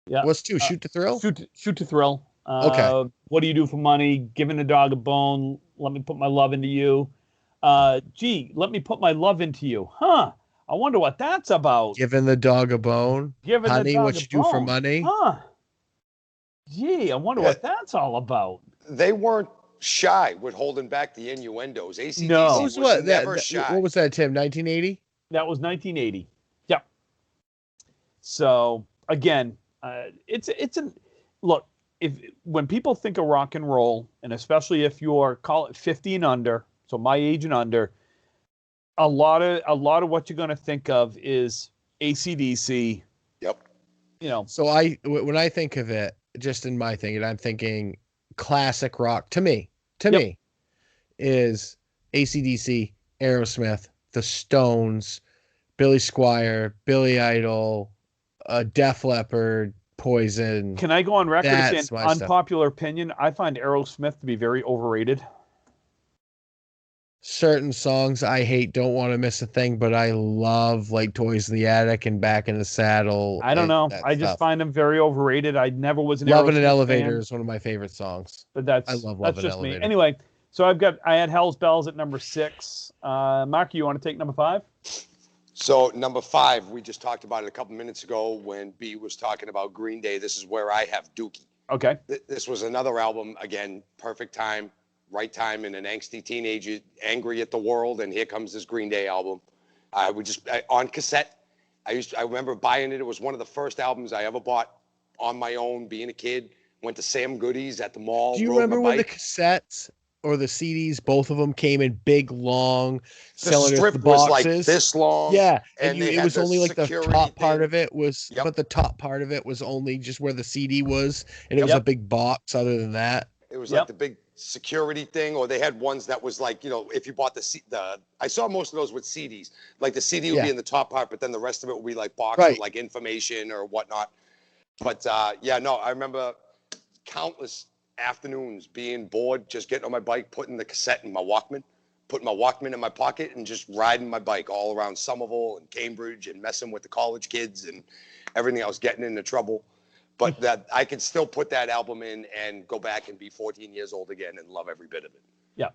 Yeah. What's 2? Shoot to Thrill? Shoot to Thrill. Okay. What do you do for money? Giving a dog a bone. Let me put my love into you. Gee, let me put my love into you. Huh. I wonder what that's about. Giving the dog a bone. Giving Honey, the dog what a you do bone. for money. Huh. Gee, I wonder what that's all about. They weren't shy with holding back the innuendos. AC/DC No. was never shy. What was that, Tim? 1980? That was 1980. Yep. So again, look. When people think of rock and roll, and especially if you're call it 50 and under, so my age and under, a lot of what you're going to think of is AC/DC. Yep. You know. So when I think of it, just in my thinking, I'm thinking classic rock to me is AC/DC, Aerosmith, The Stones, Billy Squier, Billy Idol, Def Leppard, Poison. Can I go on record as saying unpopular stuff. opinion? I find Aerosmith to be very overrated. Certain songs I hate, Don't Want to Miss a Thing, but I love like Toys in the Attic and Back in the Saddle. I don't know. I just find them very overrated. I never was an Lovin' an Aerosmith Elevator fan, is one of my favorite songs. but I love Lovin' an just Elevator. me. Anyway, so I had Hell's Bells at number 6. Mark, you want to take number 5? So number 5, we just talked about it a couple minutes ago when B was talking about Green Day. This is where I have Dookie. Okay. This was another album, again, perfect time, right time, in an angsty teenager, angry at the world, and here comes this Green Day album. On cassette. I remember buying it. It was one of the first albums I ever bought on my own, being a kid. Went to Sam Goody's at the mall. Do you rode my remember when the bike. cassettes or the CDs, both of them came in big, long, The cylinders, strip the was like boxes? this long. Yeah, and they it had was only like the security top part thing. of it was, Yep. but the top part of it was only just where the CD was, and it was Yep. a big box. Other than that, It was Yep. like the big security thing, or they had ones that was like, if you bought I saw most of those with CDs. Like the CD would be Yeah. in the top part, but then the rest of it would be like boxed Right. with like information or whatnot. But I remember countless afternoons being bored, just getting on my bike, putting the cassette in my Walkman, putting my Walkman in my pocket, and just riding my bike all around Somerville and Cambridge and messing with the college kids and everything. I was getting into trouble. But that I could still put that album in and go back and be 14 years old again and love every bit of it. Yeah.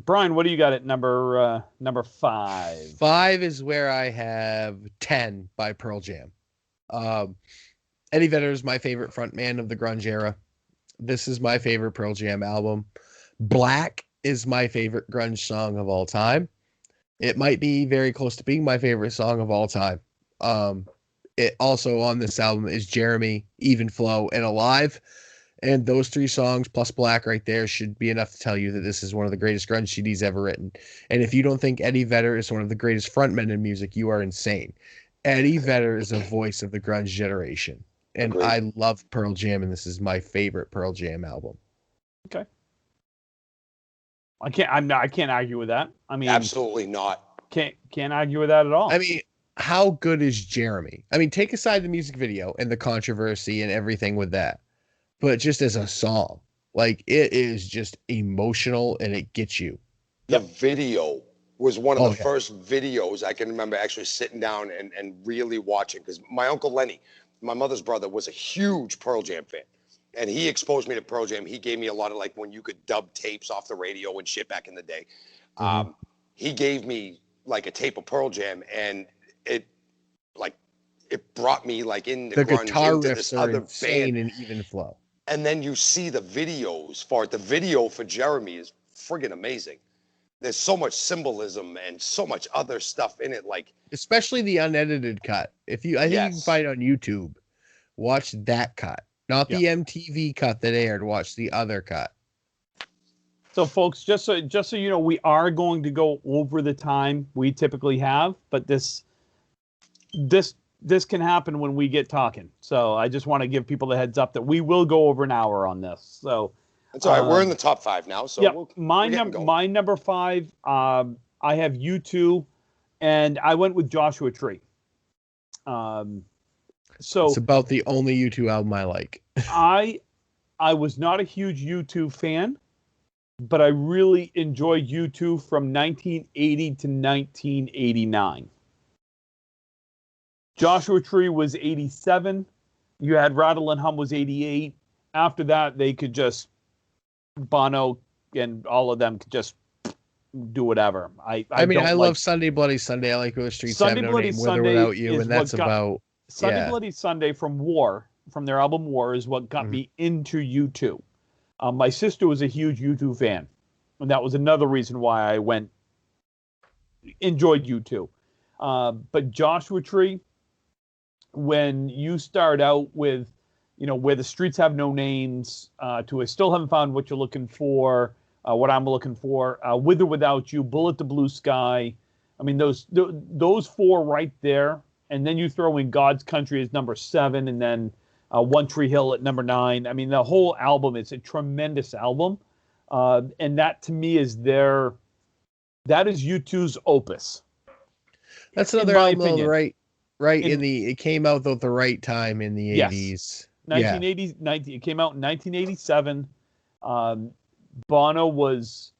Brian, what do you got at number 5? 5 is where I have 10 by Pearl Jam. Eddie Vedder is my favorite frontman of the grunge era. This is my favorite Pearl Jam album. Black is my favorite grunge song of all time. It might be very close to being my favorite song of all time. It also on this album is Jeremy, Even Flow, and Alive. And those 3 songs plus Black right there should be enough to tell you that this is one of the greatest grunge CDs ever written. And if you don't think Eddie Vedder is one of the greatest frontmen in music, you are insane. Eddie Vedder is a voice of the grunge generation. And Agreed. I love Pearl Jam, and this is my favorite Pearl Jam album. Okay. I can't argue with that. I mean, Absolutely not. Can't argue with that at all. I mean, how good is Jeremy? I mean, take aside the music video and the controversy and everything with that, but just as a song, like it is just emotional and it gets you. The video was one of the yeah. first videos I can remember actually sitting down and really watching, because my Uncle Lenny, my mother's brother, was a huge Pearl Jam fan. And he exposed me to Pearl Jam. He gave me a lot of, like, when you could dub tapes off the radio and shit back in the day. Mm-hmm. He gave me like a tape of Pearl Jam, and it brought me like into The grunge, guitar into riffs this are other insane band. and Even Flow. And then you see the videos for it. The video for Jeremy is friggin' amazing. There's so much symbolism and so much other stuff in it. Like, Especially the unedited cut. I think you can Yes. find it on YouTube. Watch that cut. Not the MTV cut that aired. Watch the other cut. So, folks, just so you know, we are going to go over the time we typically have, but this can happen when we get talking. So I just want to give people the heads up that we will go over an hour on this. So that's all right. We're in the top 5 now. So yeah, my number 5, I have U2, and I went with Joshua Tree. So It's about the only U2 album I like. I was not a huge U2 fan, but I really enjoyed U2 from 1980 to 1989. Joshua Tree was 87. You had Rattle and Hum was 88. After that, they could just, Bono and all of them could just do whatever. I love Sunday Bloody Sunday. I like Where the Streets Have No Name, With or Without You, and that's about Sunday Bloody Sunday from their album War, is what got me into U2. My sister was a huge U2 fan, and that was another reason why I enjoyed U2. But Joshua Tree, when you start out with, Where the Streets Have No Names, to I Still Haven't Found What You're Looking For, What I'm Looking For, With or Without You, Bullet to Blue Sky. I mean, those 4 right there. And then you throw in God's Country as number 7, and then One Tree Hill at number 9. I mean, the whole album is a tremendous album. And that to me is that is U2's opus. That's another album, though, right? It came out at the right time in the 80s. 1980, it came out in 1987. Bono was,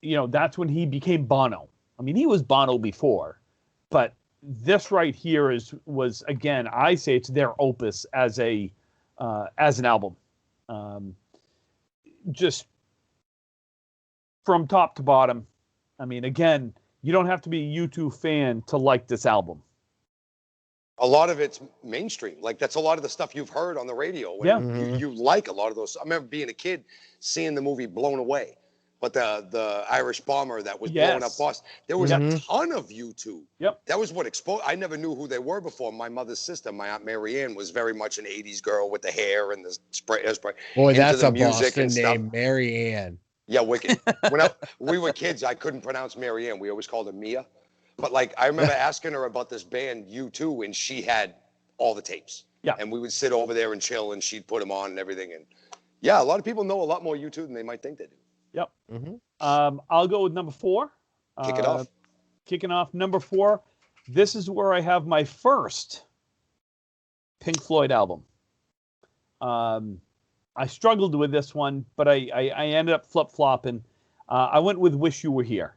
that's when he became Bono. I mean, he was Bono before, but this right here was again, I say it's their opus as an album. Just from top to bottom, I mean, again, you don't have to be a U2 fan to like this album. A lot of it's mainstream. Like, that's a lot of the stuff you've heard on the radio. Yeah. You like a lot of those. I remember being a kid, seeing the movie Blown Away. But the Irish bomber that was blowing up Boston, there was a ton of U2. Yep. That was what exposed. I never knew who they were before. My mother's sister, my Aunt Mary Ann, was very much an 80s girl with the hair and the spray. Boy, that's a Boston name, Mary Ann. Yeah, wicked. When we were kids, I couldn't pronounce Mary Ann. We always called her Mia. But, like, I remember asking her about this band, U2, and she had all the tapes. Yeah. And we would sit over there and chill, and she'd put them on and everything. And, yeah, a lot of people know a lot more U2 than they might think they do. Yep. I'll go with number 4. Kick it off. Kicking off number 4. This is where I have my first Pink Floyd album. I struggled with this one, but I ended up flip-flopping. I went with Wish You Were Here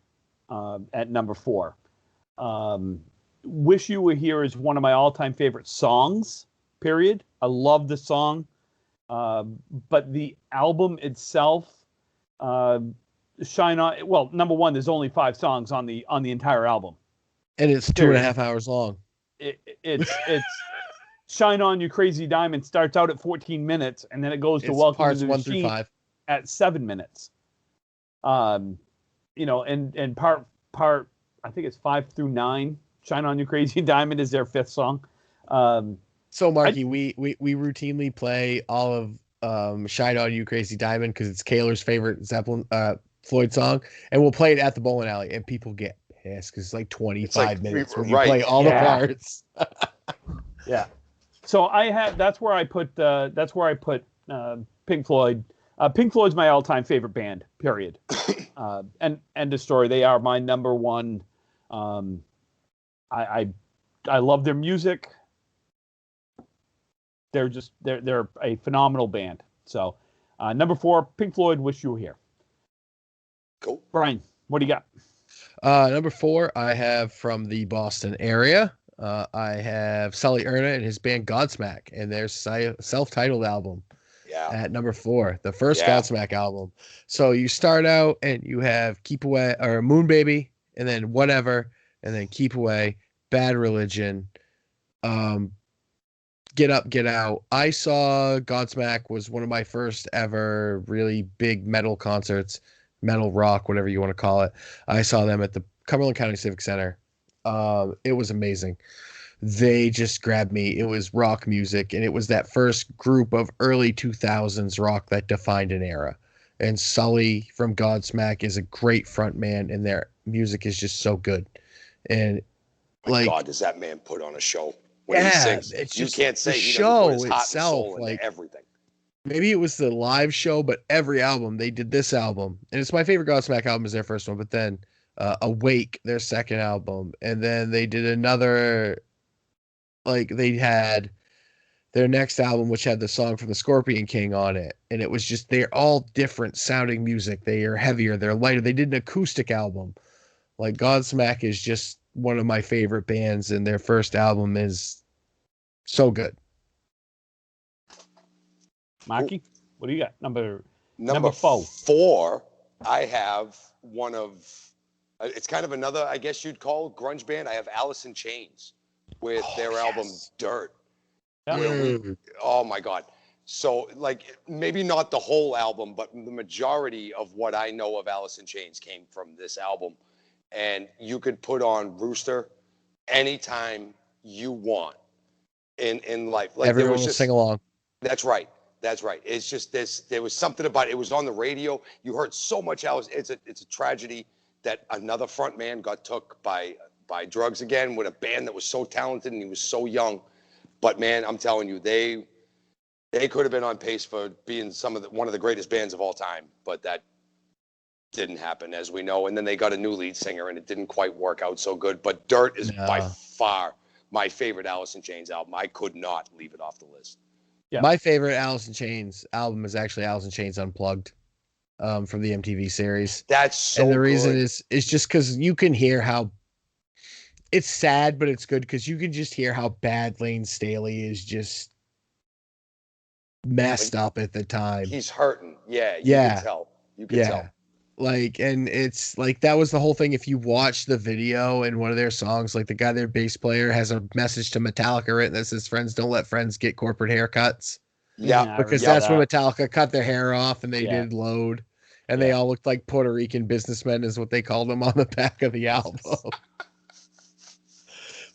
at number 4. Wish You Were Here is one of my all-time favorite songs, period. I love the song. But the album itself, Shine On, well, number 1, there's only 5 songs on the entire album. And it's 2.5 hours long. It's Shine On You Crazy Diamond starts out at 14 minutes, and then it goes to Welcome parts to the 1 Machine through 5 at 7 minutes. You know, and part I think it's 5 through 9. Shine On You Crazy Diamond is their 5th song. So, Marky, we routinely play all of Shine On You Crazy Diamond because it's Kaylor's favorite Zeppelin Floyd song, and we'll play it at the bowling alley, and people get pissed because it's like 25 minutes when you play all the parts. Yeah. So that's where I put Pink Floyd. Pink Floyd's my all-time favorite band, period. And end of story. They are my number 1. I love their music. They're a phenomenal band. So number 4, Pink Floyd, Wish You Were Here. Cool. Brian, what do you got? Number 4, I have from the Boston area. I have Sully Erna and his band Godsmack and their self-titled album. Yeah. At number 4, the first Godsmack album. So you start out and you have Keep Away or Moon Baby, and then Whatever, and then Keep Away, Bad Religion, Get Up, Get Out. I saw Godsmack was one of my first ever really big metal concerts, metal rock, whatever you want to call it. I saw them at the Cumberland County Civic Center. It was amazing. They just grabbed me. It was rock music, and it was that first group of early 2000s rock that defined an era. And Sully from Godsmack is a great front man, and their music is just so good. And my God, does that man put on a show when he sings? It's you just can't say the he show doesn't put his heart itself, and soul into everything. Maybe it was the live show, but every album they did this album, and it's my favorite Godsmack album is their first one. But then Awake, their second album, and then they did another. Like they had their next album, which had the song from the Scorpion King on it, and it was just they're all different sounding music. They are heavier, they're lighter. They did an acoustic album. Like Godsmack is just one of my favorite bands, and their first album is so good. Maki, what do you got? Number 4. 4, I have one of, it's kind of another, I guess you'd call grunge band. I have Alice in Chains with their album Dirt. Yeah. Oh my God. So like maybe not the whole album, but the majority of what I know of Alice in Chains came from this album. And you could put on Rooster anytime you want in life. Like everyone will sing along. That's right. That's right. It's just there was something about it. It was on the radio. You heard so much Alice. It's a tragedy that another front man got took by drugs again with a band that was so talented and he was so young. But man, I'm telling you, they could have been on pace for being one of the greatest bands of all time, but that didn't happen, as we know. And then they got a new lead singer and it didn't quite work out so good. But Dirt is by far my favorite Alice in Chains album. I could not leave it off the list. Yeah. My favorite Alice in Chains album is actually Alice in Chains Unplugged. From the MTV series. That's so and the good. reason is just because you can hear how it's sad, but it's good because you can just hear how bad Lane Staley is just messed up at the time. He's hurting. Yeah. You can tell. You can tell. Like, and it's like that was the whole thing. If you watch the video in one of their songs, like the guy, their bass player, has a message to Metallica written that says, "Friends don't let friends get corporate haircuts." Yeah, I Because remember that's when that. Metallica cut their hair off and they Yeah. did Load. And they Yeah. all looked like Puerto Rican businessmen, is what they called them on the back of the album.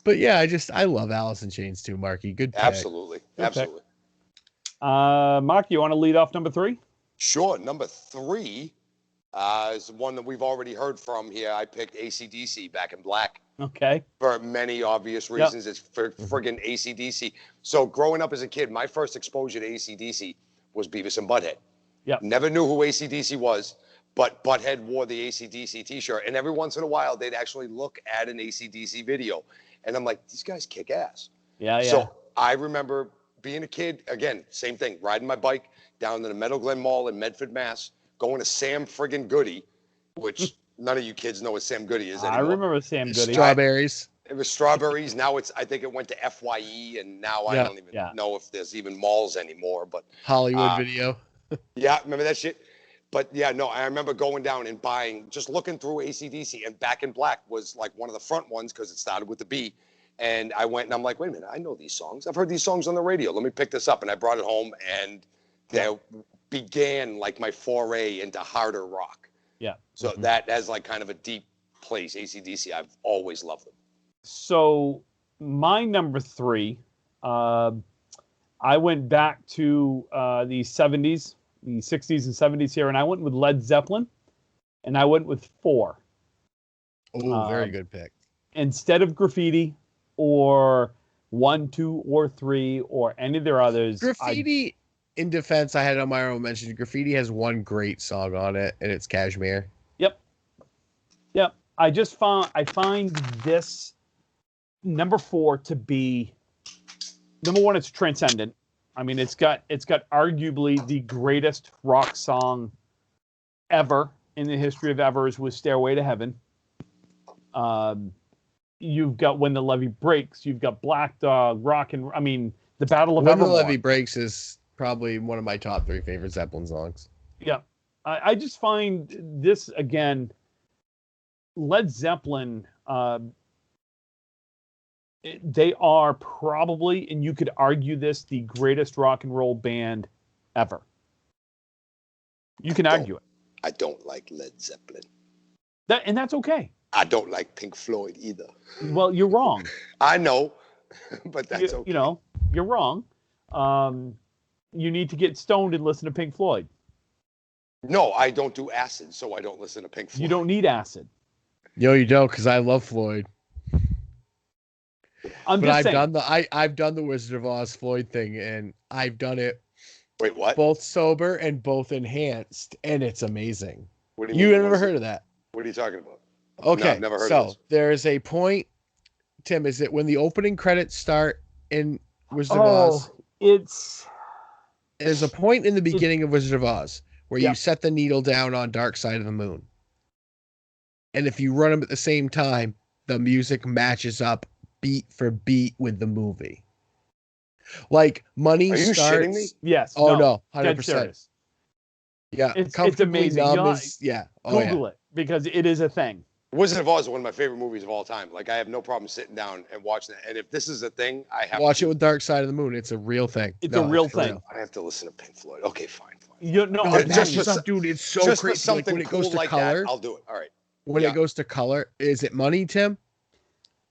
But yeah, I love Alice in Chains too, Marky. Good pick. absolutely, absolutely. Mark, you want to lead off number 3? Sure. Number 3 is one that we've already heard from here. I picked AC/DC, Back in Black. Okay. For many obvious reasons. It's for friggin' AC/DC. So growing up as a kid, my first exposure to AC/DC was Beavis and Butthead. Yep. Never knew who AC/DC was, but Butthead wore the AC/DC t-shirt. And every once in a while, they'd actually look at an AC/DC video. And I'm like, these guys kick ass. Yeah, yeah. So I remember being a kid, again, same thing, riding my bike down to the Meadow Glen Mall in Medford, Mass, going to Sam friggin' Goody, which none of you kids know what Sam Goody is anymore. I remember Sam Goody. Strawberries. It was Strawberries. Now I think it went to FYE, and now I don't even know if there's even malls anymore. But Hollywood Video. Yeah, remember that shit? But yeah, no, I remember going down and buying, just looking through AC/DC, and Back in Black was like one of the front ones because it started with the B. And I went and I'm like, wait a minute, I know these songs. I've heard these songs on the radio. Let me pick this up. And I brought it home, and there began like my foray into harder rock. Yeah. So that has like kind of a deep place. AC/DC, I've always loved them. So my number 3, I went back to the 70s, the 60s and 70s here, and I went with Led Zeppelin, and I went with 4. Oh, very good pick. Instead of Graffiti or 1, 2, or 3 or any of their others. Graffiti, in defense, I had on my own mention, Graffiti has one great song on it, and it's Kashmir. Yep. I find this number 4 to be, number 1, it's transcendent. I mean, it's got arguably the greatest rock song ever in the history of evers with Stairway to Heaven. You've got When the Levee Breaks. You've got Black Dog, the Battle of When Evermore. the Levee Breaks is probably one of my top 3 favorite Zeppelin songs. Yeah. I just find this, again, Led Zeppelin, they are probably, and you could argue this, the greatest rock and roll band ever. You can argue it. I don't like Led Zeppelin. And that's okay. I don't like Pink Floyd either. Well, you're wrong. I know, but that's okay. You know, you're wrong. You need to get stoned and listen to Pink Floyd. No, I don't do acid, so I don't listen to Pink Floyd. You don't need acid. No, you don't, because I love Floyd. I've done the Wizard of Oz Floyd thing, and I've done it. Wait, what? Both sober and both enhanced, and it's amazing. What do you mean, never heard of that? What are you talking about? Okay, no, I've never heard of this. There's a point, Tim, is it when the opening credits start in Wizard of Oz? There's a point in the beginning of Wizard of Oz where you set the needle down on Dark Side of the Moon. And if you run them at the same time, the music matches up beat for beat with the movie. Like Money Are you starts. shitting me? Yes. Oh no, 100%. Yeah, it's amazing. Google it because it is a thing. Wizard of Oz is one of my favorite movies of all time. Like, I have no problem sitting down and watching it. And if this is a thing, I have watch it with Dark Side of the Moon. It's a real thing. It's a real thing. I have to listen to Pink Floyd. Okay, fine. Dude, it's so just crazy. for something when it goes cool to like color, that, I'll do it. All right. When it goes to color, is it Money, Tim?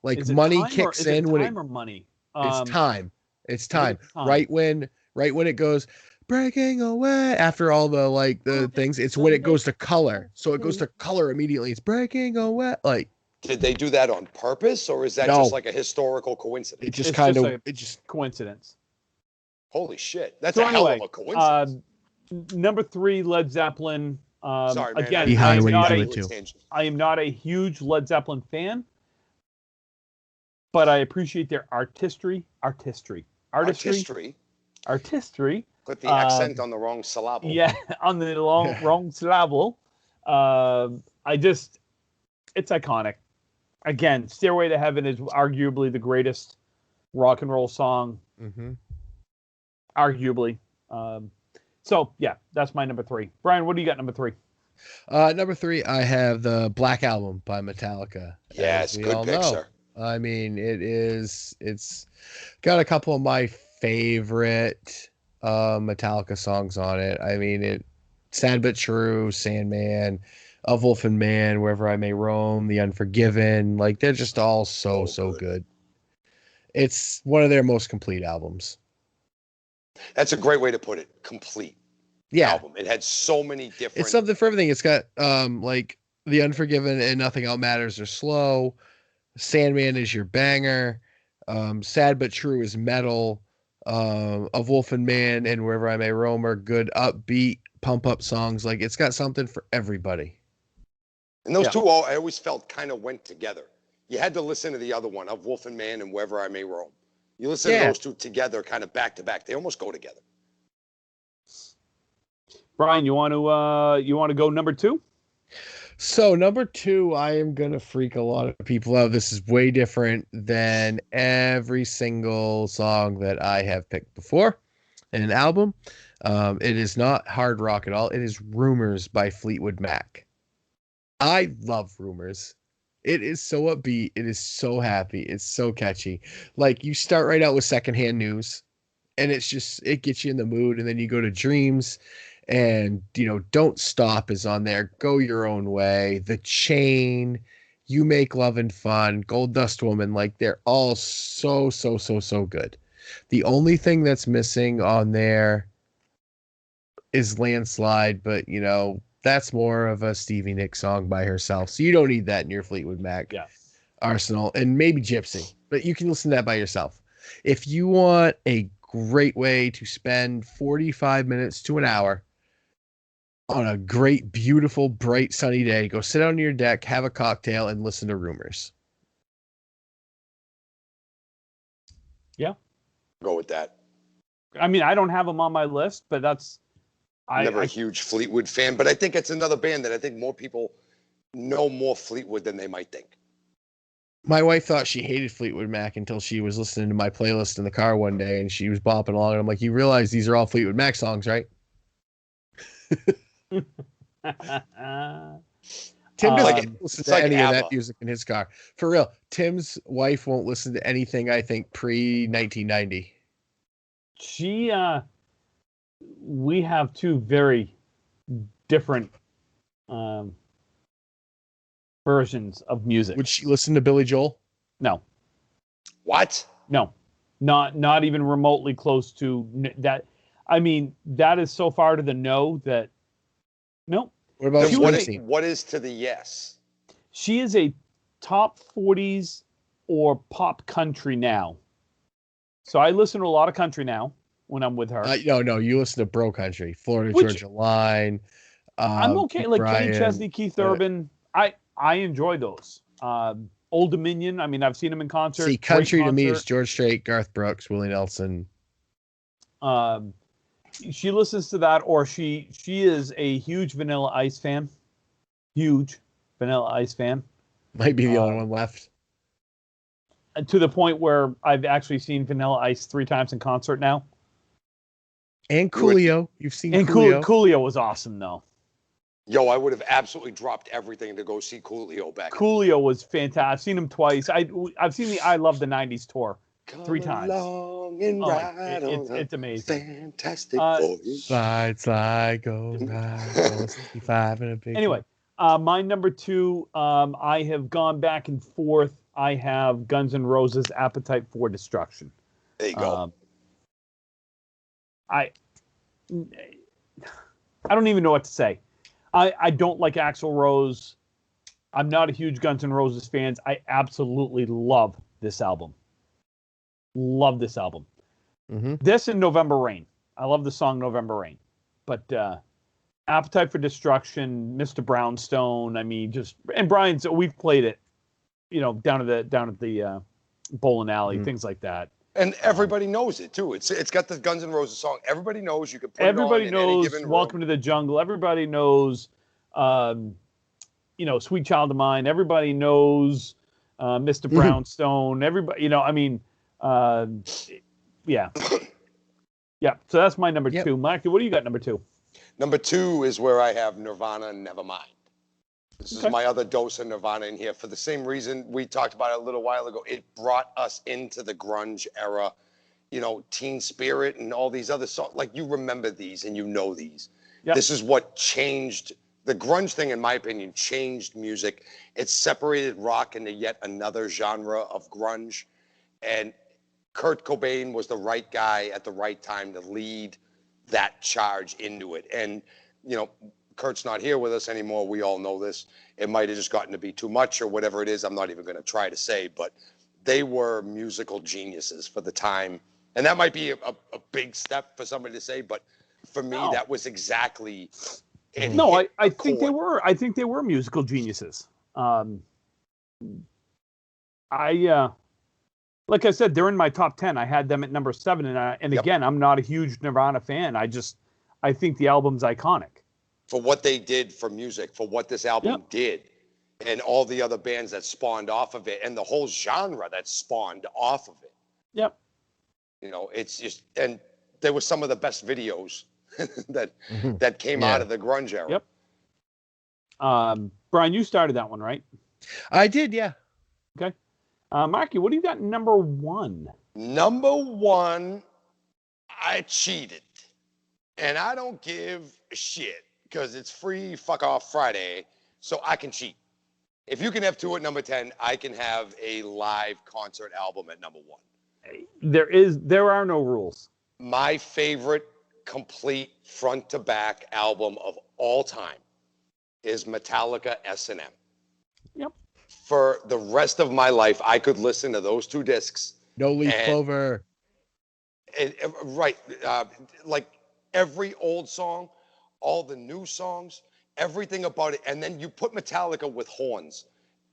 Like is it Money time kicks or, in when time or money. It's time. It's time. Time. Right when it goes breaking away after all the things. It's when it goes to color. So it goes to color immediately. It's breaking away. Like, did they do that on purpose, or is that just like a historical coincidence? It just coincidence. Holy shit, that's a hell of a coincidence. Number 3, Led Zeppelin. Sorry, man. Again, I am not a huge Led Zeppelin fan, but I appreciate their artistry. Put the accent on the wrong syllable. Yeah, on the wrong syllable. It's iconic. Again, Stairway to Heaven is arguably the greatest rock and roll song. Mm-hmm. Arguably. So, yeah, that's my number 3. Brian, what do you got number 3? Number 3, I have the Black Album by Metallica. Yes, As we good all pick, know. sir. I mean, it's got a couple of my favorite Metallica songs on it. I mean, Sad But True, Sandman, A Wolf and Man, Wherever I May Roam, The Unforgiven. Like, they're just all so good. It's one of their most complete albums. That's a great way to put it. Complete album. It had so many different. It's something for everything. It's got like The Unforgiven and Nothing Else Matters are slow. Sandman is your banger. Sad But True is metal. Of Wolf and Man and Wherever I May Roam are good, upbeat, pump up songs. Like, it's got something for everybody. And those two I always felt kind of went together. You had to listen to the other one, Of Wolf and Man and Wherever I May Roam. You listen to those two together, kind of back to back. They almost go together. Brian, you want to go number 2? So number 2, I am gonna freak a lot of people out. This is way different than every single song that I have picked before in an album. It is not hard rock at all. It is Rumors by Fleetwood Mac. I love Rumors. It is so upbeat. It is so happy. It's so catchy. Like, you start right out with Secondhand News, and it gets you in the mood, and then you go to Dreams. And, Don't Stop is on there. Go Your Own Way. The Chain. You Make Love and Fun. Gold Dust Woman. Like, they're all so good. The only thing that's missing on there is Landslide. But, that's more of a Stevie Nicks song by herself. So you don't need that in your Fleetwood Mac arsenal. And maybe Gypsy. But you can listen to that by yourself. If you want a great way to spend 45 minutes to an hour on a great, beautiful, bright, sunny day, go sit on your deck, have a cocktail, and listen to Rumors. Yeah. Go with that. I mean, I don't have them on my list, but that's... Never a huge Fleetwood fan, but I think it's another band that I think more people know more Fleetwood than they might think. My wife thought she hated Fleetwood Mac until she was listening to my playlist in the car one day, and she was bopping along, and I'm like, you realize these are all Fleetwood Mac songs, right? Tim doesn't listen to any of that music in his car. For real, Tim's wife won't listen to anything, I think, pre-1990. We have two very different versions of music. Would she listen to Billy Joel? No. What? No. Not even remotely close to that. I mean, that is so far to the no that no. What about what is to the yes? She is a top 40s or pop country now. So I listen to a lot of country now when I'm with her. No, you listen to bro country, Florida Georgia Line. I'm okay. Like Brian, Kenny Chesney, Keith Urban. I enjoy those. Old Dominion. I mean, I've seen them in concert. See, country to me is George Strait, Garth Brooks, Willie Nelson. She listens to that, or she is a huge Vanilla Ice fan. Huge Vanilla Ice fan. Might be the only one left. To the point where I've actually seen Vanilla Ice 3 times in concert now. And Coolio. You've seen and Coolio. Coolio was awesome, though. Yo, I would have absolutely dropped everything to go see Coolio back. Coolio was fantastic. I've seen him twice. I've seen the I Love the 90s tour 3 times. It's amazing. Fantastic voice. Slide, go ride. 65 and a big. Anyway, my number 2, I have gone back and forth. I have Guns N' Roses' Appetite for Destruction. There you go. I don't even know what to say. I don't like Axl Rose. I'm not a huge Guns N' Roses fan. I absolutely love this album. Love this album. Mm-hmm. This and November Rain. I love the song November Rain. But Appetite for Destruction, Mr. Brownstone. I mean, and Brian's. We've played it, down at the bowling alley, things like that. And everybody knows it too. It's got the Guns N' Roses song. Everybody knows you can put everybody it on knows in any given Welcome to the Jungle. Everybody knows, Sweet Child of Mine. Everybody knows Mr. Brownstone. Everybody, yeah. Yeah. So that's my number 2. Mike, what do you got number 2? Number 2 is where I have Nirvana and Nevermind. This is my other dose of Nirvana in here for the same reason we talked about it a little while ago. It brought us into the grunge era, you know, Teen Spirit and all these other songs. Like, you remember these and you know these. Yep. This is what changed the grunge thing, in my opinion, changed music. It separated rock into yet another genre of grunge. And Kurt Cobain was the right guy at the right time to lead that charge into it. And, you know, Kurt's not here with us anymore. We all know this. It might have just gotten to be too much or whatever it is. I'm not even going to try to say, but they were musical geniuses for the time. And that might be a big step for somebody to say, but for me, that was exactly it. No, I think they were. I think they were musical geniuses. Like I said, they're in my top 10. I had them at number 7, and again, I'm not a huge Nirvana fan. I think the album's iconic for what they did for music, for what this album did, and all the other bands that spawned off of it, and the whole genre that spawned off of it. Yep. You know, it's just, and there were some of the best videos that came out of the grunge era. Yep. Brian, you started that one, right? I did, yeah. Okay. Marky, what do you got number 1? Number 1, I cheated. And I don't give a shit because it's free fuck off Friday, so I can cheat. If you can have 2 at number 10, I can have a live concert album at number 1. There are no rules. My favorite complete front to back album of all time is Metallica S&M. Yep. For the rest of my life, I could listen to those 2 discs. No Leaf Clover. Right. Like every old song, all the new songs, everything about it. And then you put Metallica with horns.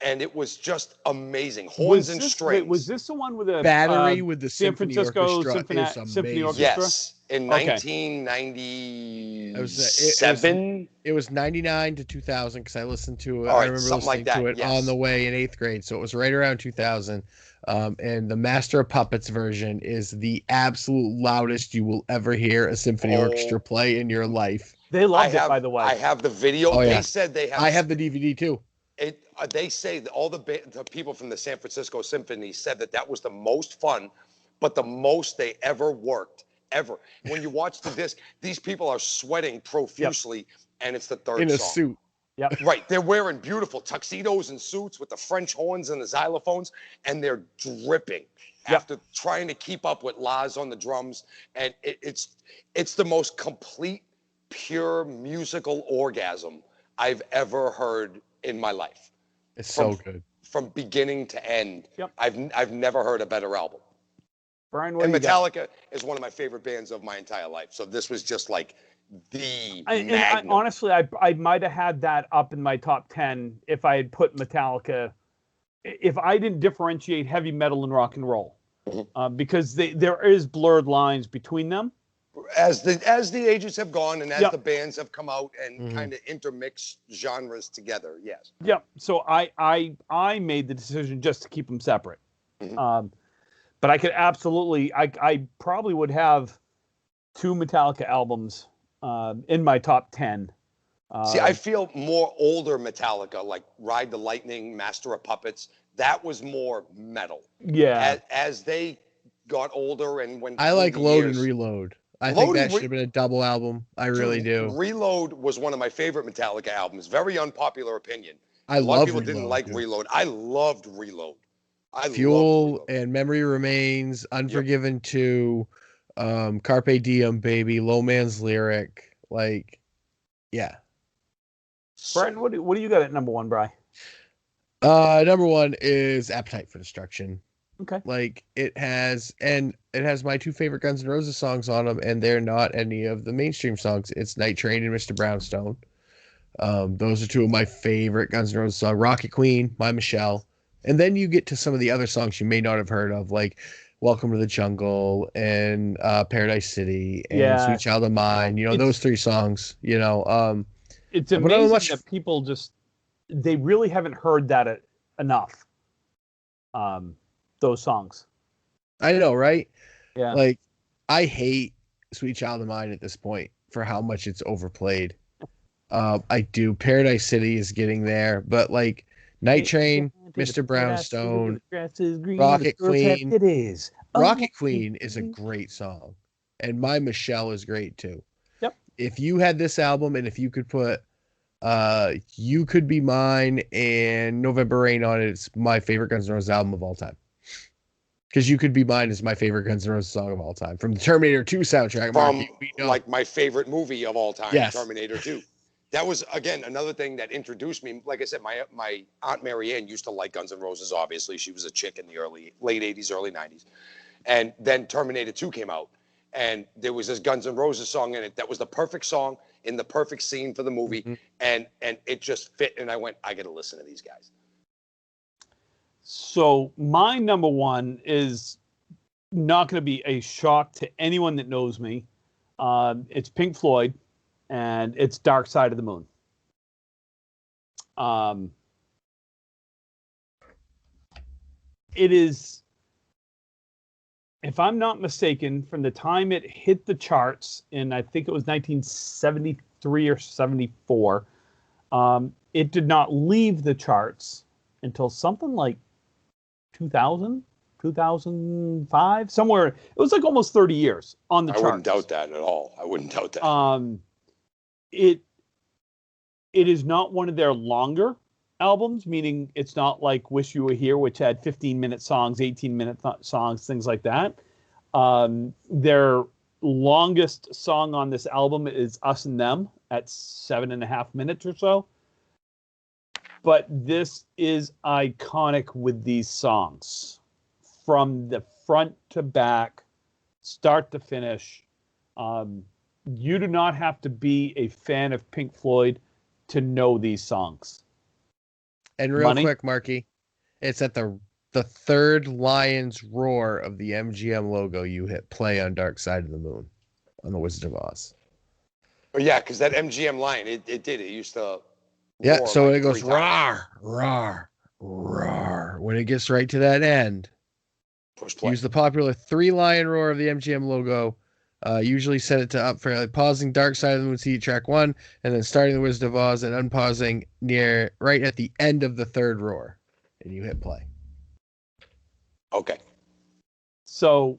And it was just amazing. Horns and strings. Wait, was this the one with a battery with the San Francisco Symphony Orchestra? Yes, in 1997. It was 99 to 2000 because I listened to it. All right, I remember listening to it on the way in 8th grade, so it was right around 2000. And the Master of Puppets version is the absolute loudest you will ever hear a symphony orchestra play in your life. They loved it, by the way. I have the video. They said they have. I have the DVD too. They say that all the people from the San Francisco Symphony said that was the most fun, but the most they ever worked, ever. When you watch the disc, these people are sweating profusely, and it's the third song. In a suit. Yep. Right. They're wearing beautiful tuxedos and suits with the French horns and the xylophones, and they're dripping after trying to keep up with Laz on the drums. And it's the most complete, pure musical orgasm I've ever heard in my life. It's so good. From beginning to end. Yep. I've never heard a better album. Brian, and Metallica is one of my favorite bands of my entire life. So this was just like the magnum. Honestly, I might have had that up in my top 10 if I had put Metallica, if I didn't differentiate heavy metal and rock and roll, because there is blurred lines between them. As the ages have gone and as the bands have come out and kind of intermixed genres together, yes. Yeah. So I made the decision just to keep them separate. But I could absolutely, I probably would have 2 Metallica albums in my top 10. See, I feel more older Metallica, like Ride the Lightning, Master of Puppets. That was more metal. Yeah. As they got older and when I like Load and Reload. I think that should have been a double album. I really do. Reload was one of my favorite Metallica albums. Very unpopular opinion. A lot of people didn't like Reload. I loved Reload. Fuel and Memory Remains, Unforgiven 2, Carpe Diem, Baby, Low Man's Lyric. Like, yeah. Brian, what do you got at number 1, Bri? Number 1 is Appetite for Destruction. Okay. Like it has my 2 favorite Guns N' Roses songs on them, and they're not any of the mainstream songs. It's Night Train and Mr. Brownstone. Those are 2 of my favorite Guns N' Roses songs. Rocket Queen, My Michelle. And then you get to some of the other songs you may not have heard of, like Welcome to the Jungle and Paradise City and Sweet Child of Mine. You know, those 3 songs, you know. It's amazing that people they really haven't heard that enough. Those songs. I know, right? Yeah. Like, I hate Sweet Child of Mine at this point for how much it's overplayed. I do. Paradise City is getting there, but like Night Train, Mr. Brownstone, Rocket Queen. It is. Rocket Queen is a great song, and My Michelle is great too. Yep. If you had this album, and if you could put You Could Be Mine and November Rain on it, it's my favorite Guns N' Roses album of all time. Because You Could Be Mine is my favorite Guns N' Roses song of all time. From the Terminator 2 soundtrack. From, like, my favorite movie of all time, Yes. Terminator 2. That was, again, another thing that introduced me. Like I said, my Aunt Mary Ann used to like Guns N' Roses, obviously. She was a chick in the late 80s, early 90s. And then Terminator 2 came out. And there was this Guns N' Roses song in it that was the perfect song in the perfect scene for the movie. Mm-hmm. And it just fit. And I went, I got to listen to these guys. So my number one is not going to be a shock to anyone that knows me. It's Pink Floyd, and it's Dark Side of the Moon. It is, if I'm not mistaken, from the time it hit the charts in, I think it was 1973 or 74, it did not leave the charts until something like 2000, 2005, somewhere. It was like almost 30 years on the charts. I wouldn't doubt that at all. I wouldn't doubt that. It is not one of their longer albums, meaning it's not like Wish You Were Here, which had 15-minute songs, 18-minute songs, things like that. Their longest song on this album is Us and Them at 7.5 minutes or so. But this is iconic with these songs. From the front to back, start to finish. You do not have to be a fan of Pink Floyd to know these songs. And real quick, Marky, it's at the third lion's roar of the MGM logo. You hit play on Dark Side of the Moon on the Wizard of Oz. Oh, yeah, because that MGM lion, it did. It used to... Yeah, so when it goes rawr, rawr, rawr, when it gets right to that end, push play. Use the popular 3-lion roar of the MGM logo. Usually set it to up for pausing Dark Side of the Moon CD track 1, and then starting the Wizard of Oz and unpausing right at the end of the third roar, and you hit play. Okay. So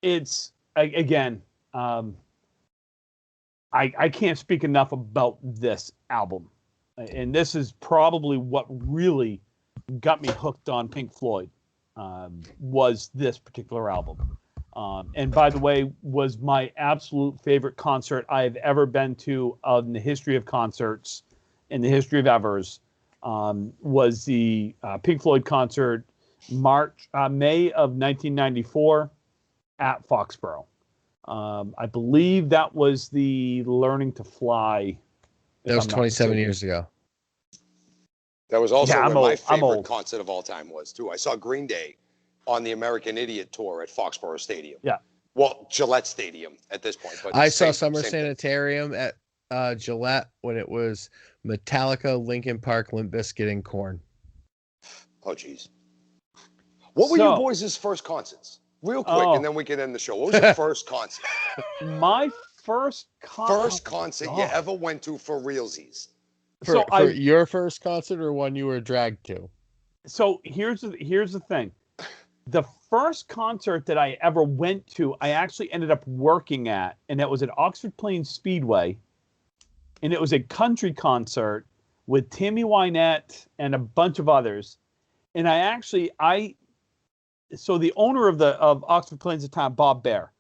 it's again. I can't speak enough about this album. And this is probably what really got me hooked on Pink Floyd, was this particular album. And by the way, was my absolute favorite concert I have ever been to in the history of concerts, in the history of evers, was the Pink Floyd concert, May of 1994 at Foxborough. I believe that was the Learning to Fly. That was 27 years ago. That was also where my favorite concert of all time was, too. I saw Green Day on the American Idiot Tour at Foxborough Stadium. Yeah. Well, Gillette Stadium at this point. But I saw Summer Sanitarium at Gillette when it was Metallica, Linkin Park, Limp Bizkit, and Korn. Oh, geez. What were your boys' first concerts? Real quick, and then we can end the show. What was your first concert? My first concert you ever went to for realsies? For your first concert or one you were dragged to? So here's the thing. The first concert that I ever went to, I actually ended up working at, and it was at Oxford Plains Speedway. And it was a country concert with Tammy Wynette and a bunch of others. And so the owner of Oxford Plains at the time, Bob Bear,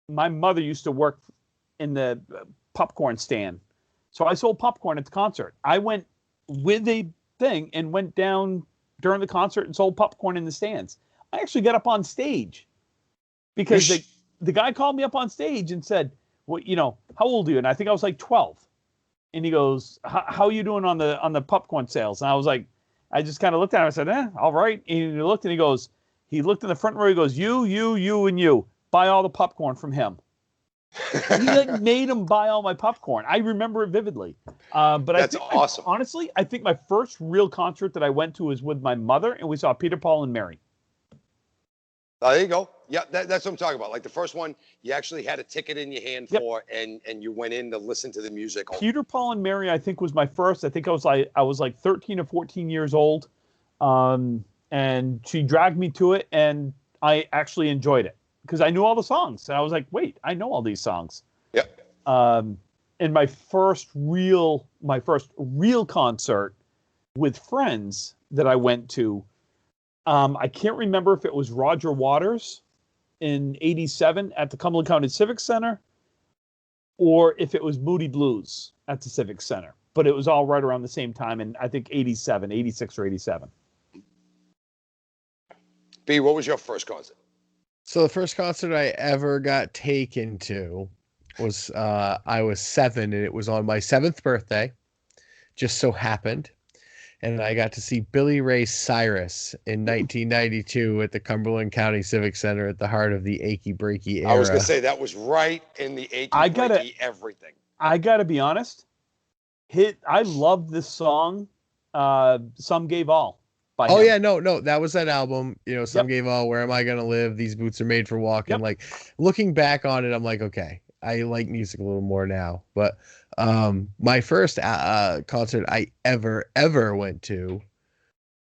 my mother used to work in the popcorn stand. So I sold popcorn at the concert. I went with a thing and went down during the concert and sold popcorn in the stands. I actually got up on stage because the guy called me up on stage and said, "Well, how old are you?" And I think I was like 12. And he goes, "How are you doing on the popcorn sales?" And I was like, I just kind of looked at him. I said, all right. And he looked and he looked in the front row. He goes, you, and you. Buy all the popcorn from him. He made him buy all my popcorn. I remember it vividly. But that's awesome. Honestly, I think my first real concert that I went to was with my mother, and we saw Peter, Paul, and Mary. There you go. Yeah, that's what I'm talking about. Like the first one, you actually had a ticket in your hand for, and you went in to listen to the music. Peter, Paul, and Mary, I think, was my first. I think I was like 13 or 14 years old, and she dragged me to it, and I actually enjoyed it because I knew all the songs, and I was like, wait, I know all these songs. Yep. And my first real concert with friends that I went to, I can't remember if it was Roger Waters in '87 at the Cumberland County Civic Center, or if it was Moody Blues at the Civic Center. But it was all right around the same time, in I think 86 or 87. B, what was your first concert? So the first concert I ever got taken to was I was 7, and it was on my 7th birthday. Just so happened. And I got to see Billy Ray Cyrus in 1992 at the Cumberland County Civic Center at the heart of the Achy Breaky era. I was going to say, that was right in the Achy Breaky everything. I got to be honest. I love this song, Some Gave All. By him. Yeah, no, that was that album. Some Gave All, Where Am I Gonna Live? These Boots Are Made for Walking. Yep. Like, looking back on it, I'm like, okay, I like music a little more now. But my first concert I ever went to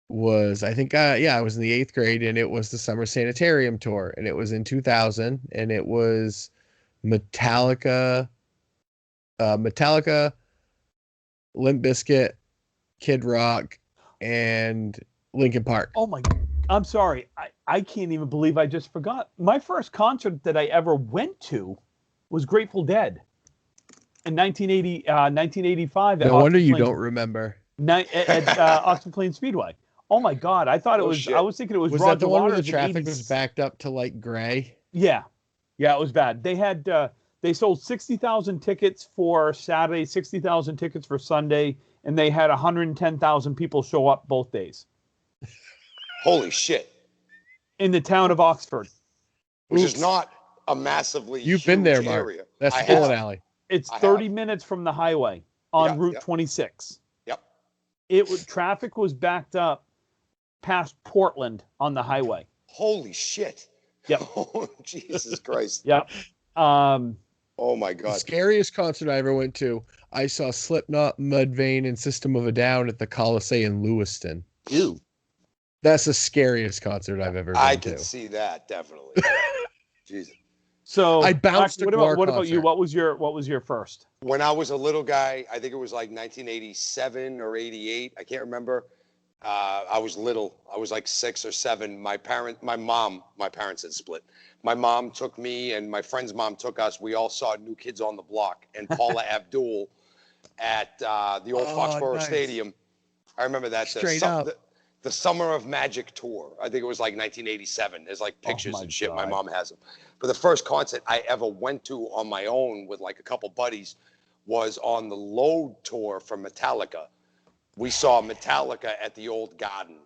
was, I think, I was in the 8th grade, and it was the Summer Sanitarium tour, and it was in 2000, and it was Metallica, Limp Bizkit, Kid Rock, and Linkin Park. Oh my God. I'm sorry. I can't even believe I just forgot. My first concert that I ever went to was Grateful Dead in 1985. No wonder you don't remember. At Oxford Plains Speedway. Oh my God. I thought it was, shit. I was thinking it was Was Roger that the one where Waters the traffic was backed up to like gray? Yeah. Yeah, it was bad. They had, they sold 60,000 tickets for Saturday, 60,000 tickets for Sunday, and they had 110,000 people show up both days. Holy shit. In the town of Oxford. Which is not a massively You've been there, Mark. area. That's Bullet Alley. It's 30 minutes from the highway on Route 26. Yep. Traffic was backed up past Portland on the highway. Holy shit. Yep. Oh, Jesus Christ. Yep. Oh my God. The scariest concert I ever went to, I saw Slipknot, Mudvayne, and System of a Down at the Coliseum in Lewiston. Ew. That's the scariest concert I've ever been to. I can see that, definitely. Jesus. So I bounced what about you? What was your first? When I was a little guy, I think it was like 1987 or 88. I can't remember. I was little. I was like 6 or 7. My parents had split. My mom took me, and my friend's mom took us. We all saw New Kids on the Block and Paula Abdul at the old Foxborough Stadium. I remember that. Straight up. The Summer of Magic tour. I think it was like 1987. There's like pictures and shit. God. My mom has them. But the first concert I ever went to on my own with like a couple buddies was on the Load tour from Metallica. We saw Metallica at the Old Garden.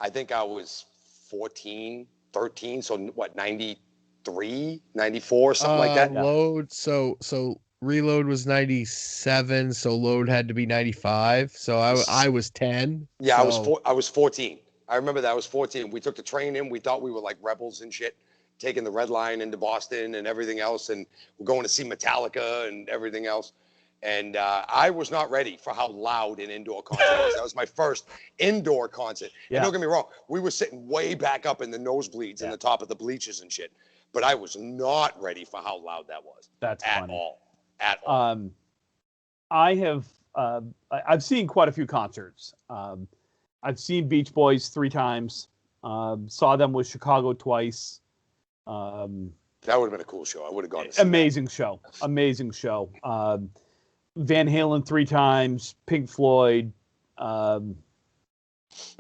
I think I was 14, 13. So what, 93, 94, something like that? Load. So Reload was 97, so Load had to be 95. So I was 10. Yeah, so. I was 14. I remember that I was 14. We took the train in. We thought we were like rebels and shit, taking the Red Line into Boston and everything else. And we're going to see Metallica and everything else. And I was not ready for how loud an indoor concert was. That was my first indoor concert. Yeah. And don't get me wrong, we were sitting way back up in the nosebleeds in the top of the bleachers and shit. But I was not ready for how loud that was. That's at funny. all. At all. I've seen quite a few concerts. I've seen Beach Boys 3 times. Saw them with Chicago twice. That would have been a cool show. I would have gone to see Amazing show. Van Halen 3 times. Pink Floyd. Van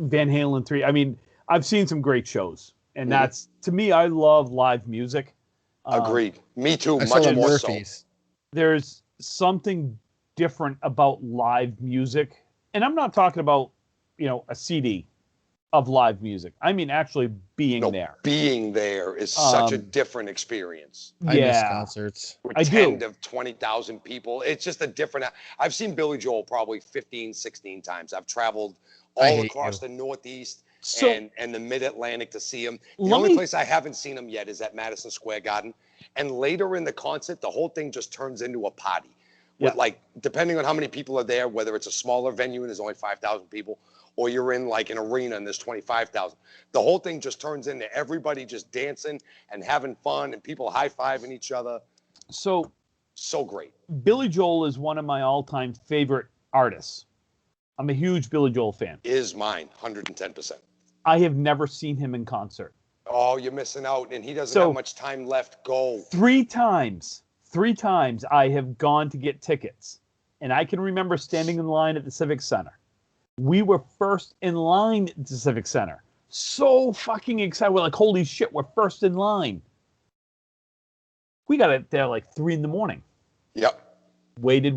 Halen 3. I mean, I've seen some great shows. And that's, to me, I love live music. Agreed. Me too, I much saw more Murphys. so. There's something different about live music. And I'm not talking about, a CD of live music. I mean, actually being there. Being there is such a different experience. I miss concerts. With I 10 do. to 20,000 people. It's just a different. I've seen Billy Joel probably 15, 16 times. I've traveled all across the Northeast and the Mid-Atlantic to see him. The Let only me- place I haven't seen him yet is at Madison Square Garden. And later in the concert, the whole thing just turns into a party. With Yeah. like, depending on how many people are there, whether it's a smaller venue and there's only 5,000 people, or you're in like an arena and there's 25,000. The whole thing just turns into everybody just dancing and having fun and people high-fiving each other. So Great. Billy Joel is one of my all-time favorite artists. I'm a huge Billy Joel fan. Is mine, 110%. I have never seen him in concert. Oh, you're missing out, and he doesn't have much time left. Go. 3 times I have gone to get tickets, and I can remember standing in line at the Civic Center. We were first in line at the Civic Center. So fucking excited. We're like, holy shit, we're first in line. We got it there like 3 a.m. Yep. Waited.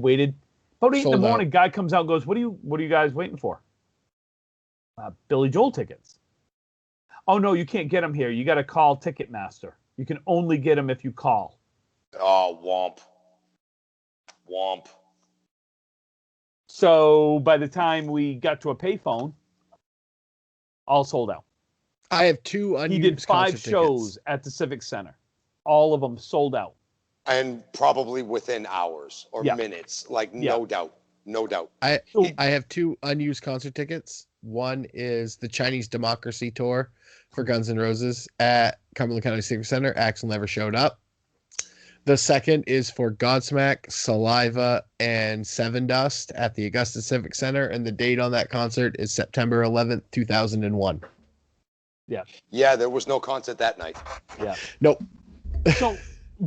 About 8 Sold a.m, out. guy comes out and goes, what are you guys waiting for? Billy Joel tickets. Oh, no, you can't get them here. You got to call Ticketmaster. You can only get them if you call. Oh, womp. So by the time we got to a payphone, all sold out. I have 2 unused He did 5 concert shows tickets. at the Civic Center. All of them sold out. And probably within hours or minutes, like no doubt. I have 2 unused concert tickets. One is the Chinese Democracy Tour for Guns N' Roses at Cumberland County Civic Center. Axl never showed up. The second is for Godsmack, Saliva, and Seven Dust at the Augusta Civic Center, and the date on that concert is September 11th, 2001. Yeah, there was no concert that night. Yeah. Nope. So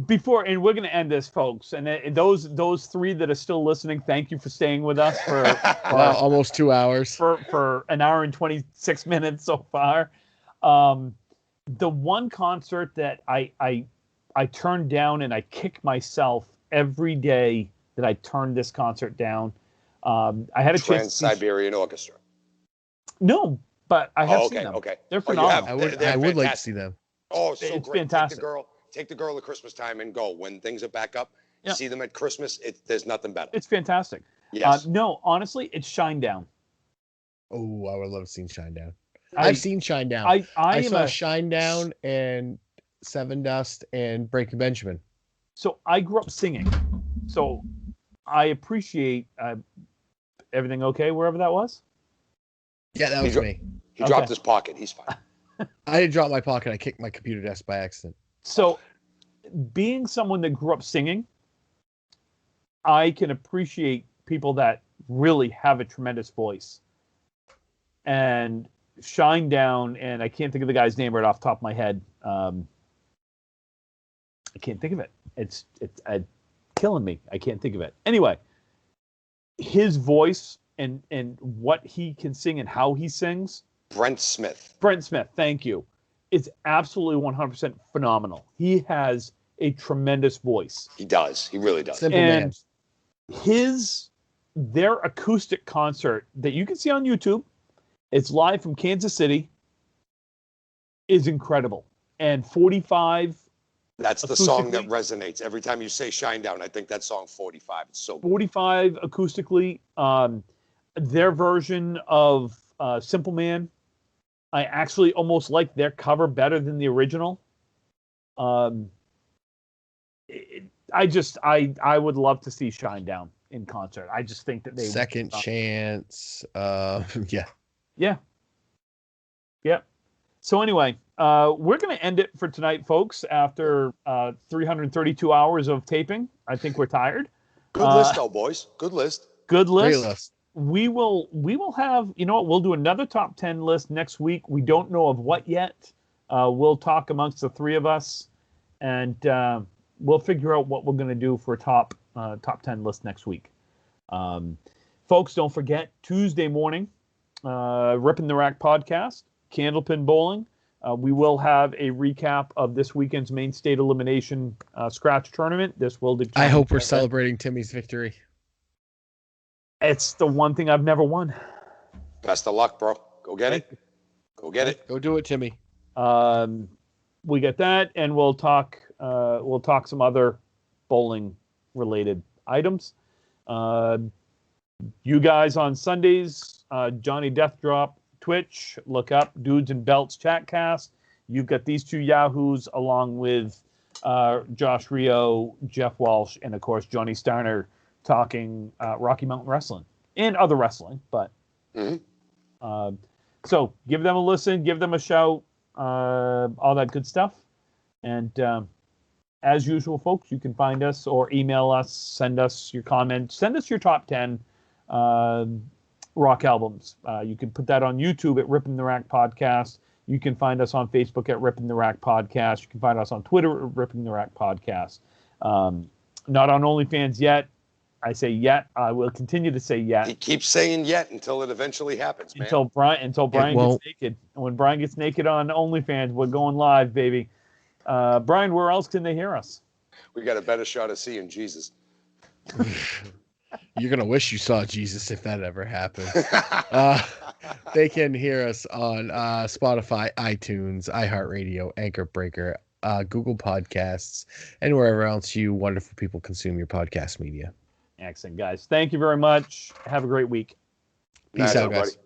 before, and we're going to end this, folks, and those 3 that are still listening, thank you for staying with us for Almost 2 hours. for an hour and 26 minutes so far. The one concert that I turned down, and I kick myself every day that I turned this concert down. I had a chance. Trans-Siberian Orchestra. No, but I have seen them. Okay. They're Oh, you phenomenal. have? I would like to fantastic. see them. Oh, so It's great. fantastic. Take the girl at Christmas time and go. When things are back up, Yeah. see them at Christmas. There's nothing better. It's fantastic. Yes. No, honestly, it's Shinedown. Oh, I would love to see Shinedown. I- I've seen Shinedown. I saw Shinedown and Seven Dust and Breaking Benjamin. So I grew up singing. So I appreciate everything okay wherever that was. Yeah, that was me. He dropped his pocket. He's fine. I didn't drop my pocket. I kicked my computer desk by accident. So being someone that grew up singing, I can appreciate people that really have a tremendous voice. And Shinedown, and I can't think of the guy's name right off the top of my head. I can't think of it. It's killing me. I can't think of it. Anyway, his voice and what he can sing and how he sings. Brent Smith, thank you. It's absolutely 100% phenomenal. He has a tremendous voice. He does. He really does. Simple man. Their acoustic concert that you can see on YouTube, it's live from Kansas City, is incredible. And 45. That's the song that resonates. Every time you say Shinedown, I think that song 45. It's so good. 45 acoustically. Their version of Simple Man, I actually almost like their cover better than the original. I would love to see Shinedown in concert. I just think that they Second Chance. Yeah. So anyway, we're going to end it for tonight, folks. After 332 hours of taping, I think we're tired. Good list, though, boys. Good list. Good list. Great list. We will have, you know what, we'll do another top 10 list next week. We don't know of what yet. We'll talk amongst the 3 of us, and we'll figure out what we're going to do for top 10 list next week. Folks, don't forget, Tuesday morning, Ripping the Rack podcast, Candlepin Bowling. We will have a recap of this weekend's main state elimination scratch tournament. This will determine. I hope we're celebrating Timmy's victory. It's the one thing I've never won. Best of luck, bro. Go get it. Go get it. Go do it, Timmy. We get that, and we'll talk some other bowling related items. You guys on Sundays, Johnny Death Drop Twitch, look up Dudes and Belts Chatcast. You've got these two yahoos along with Josh Rio, Jeff Walsh, and of course Johnny Starner talking Rocky Mountain Wrestling and other wrestling. But so give them a listen, give them a shout, all that good stuff. And as usual, folks, you can find us or email us, send us your comments, send us your top 10 rock albums. You can put that on YouTube at Rippin' the Rack Podcast. You can find us on Facebook at Rippin' the Rack Podcast. You can find us on Twitter at Rippin' the Rack Podcast. Not on OnlyFans yet. I say yet. I will continue to say yet. He keeps saying yet until it eventually happens, man. Until Brian gets naked. And when Brian gets naked on OnlyFans, we're going live, baby. Brian, where else can they hear us? We got a better shot of seeing Jesus. You're going to wish you saw Jesus if that ever happened. They can hear us on Spotify, iTunes, iHeartRadio, Anchor Breaker, Google Podcasts, and wherever else you wonderful people consume your podcast media. Excellent, guys. Thank you very much. Have a great week. Peace out, guys.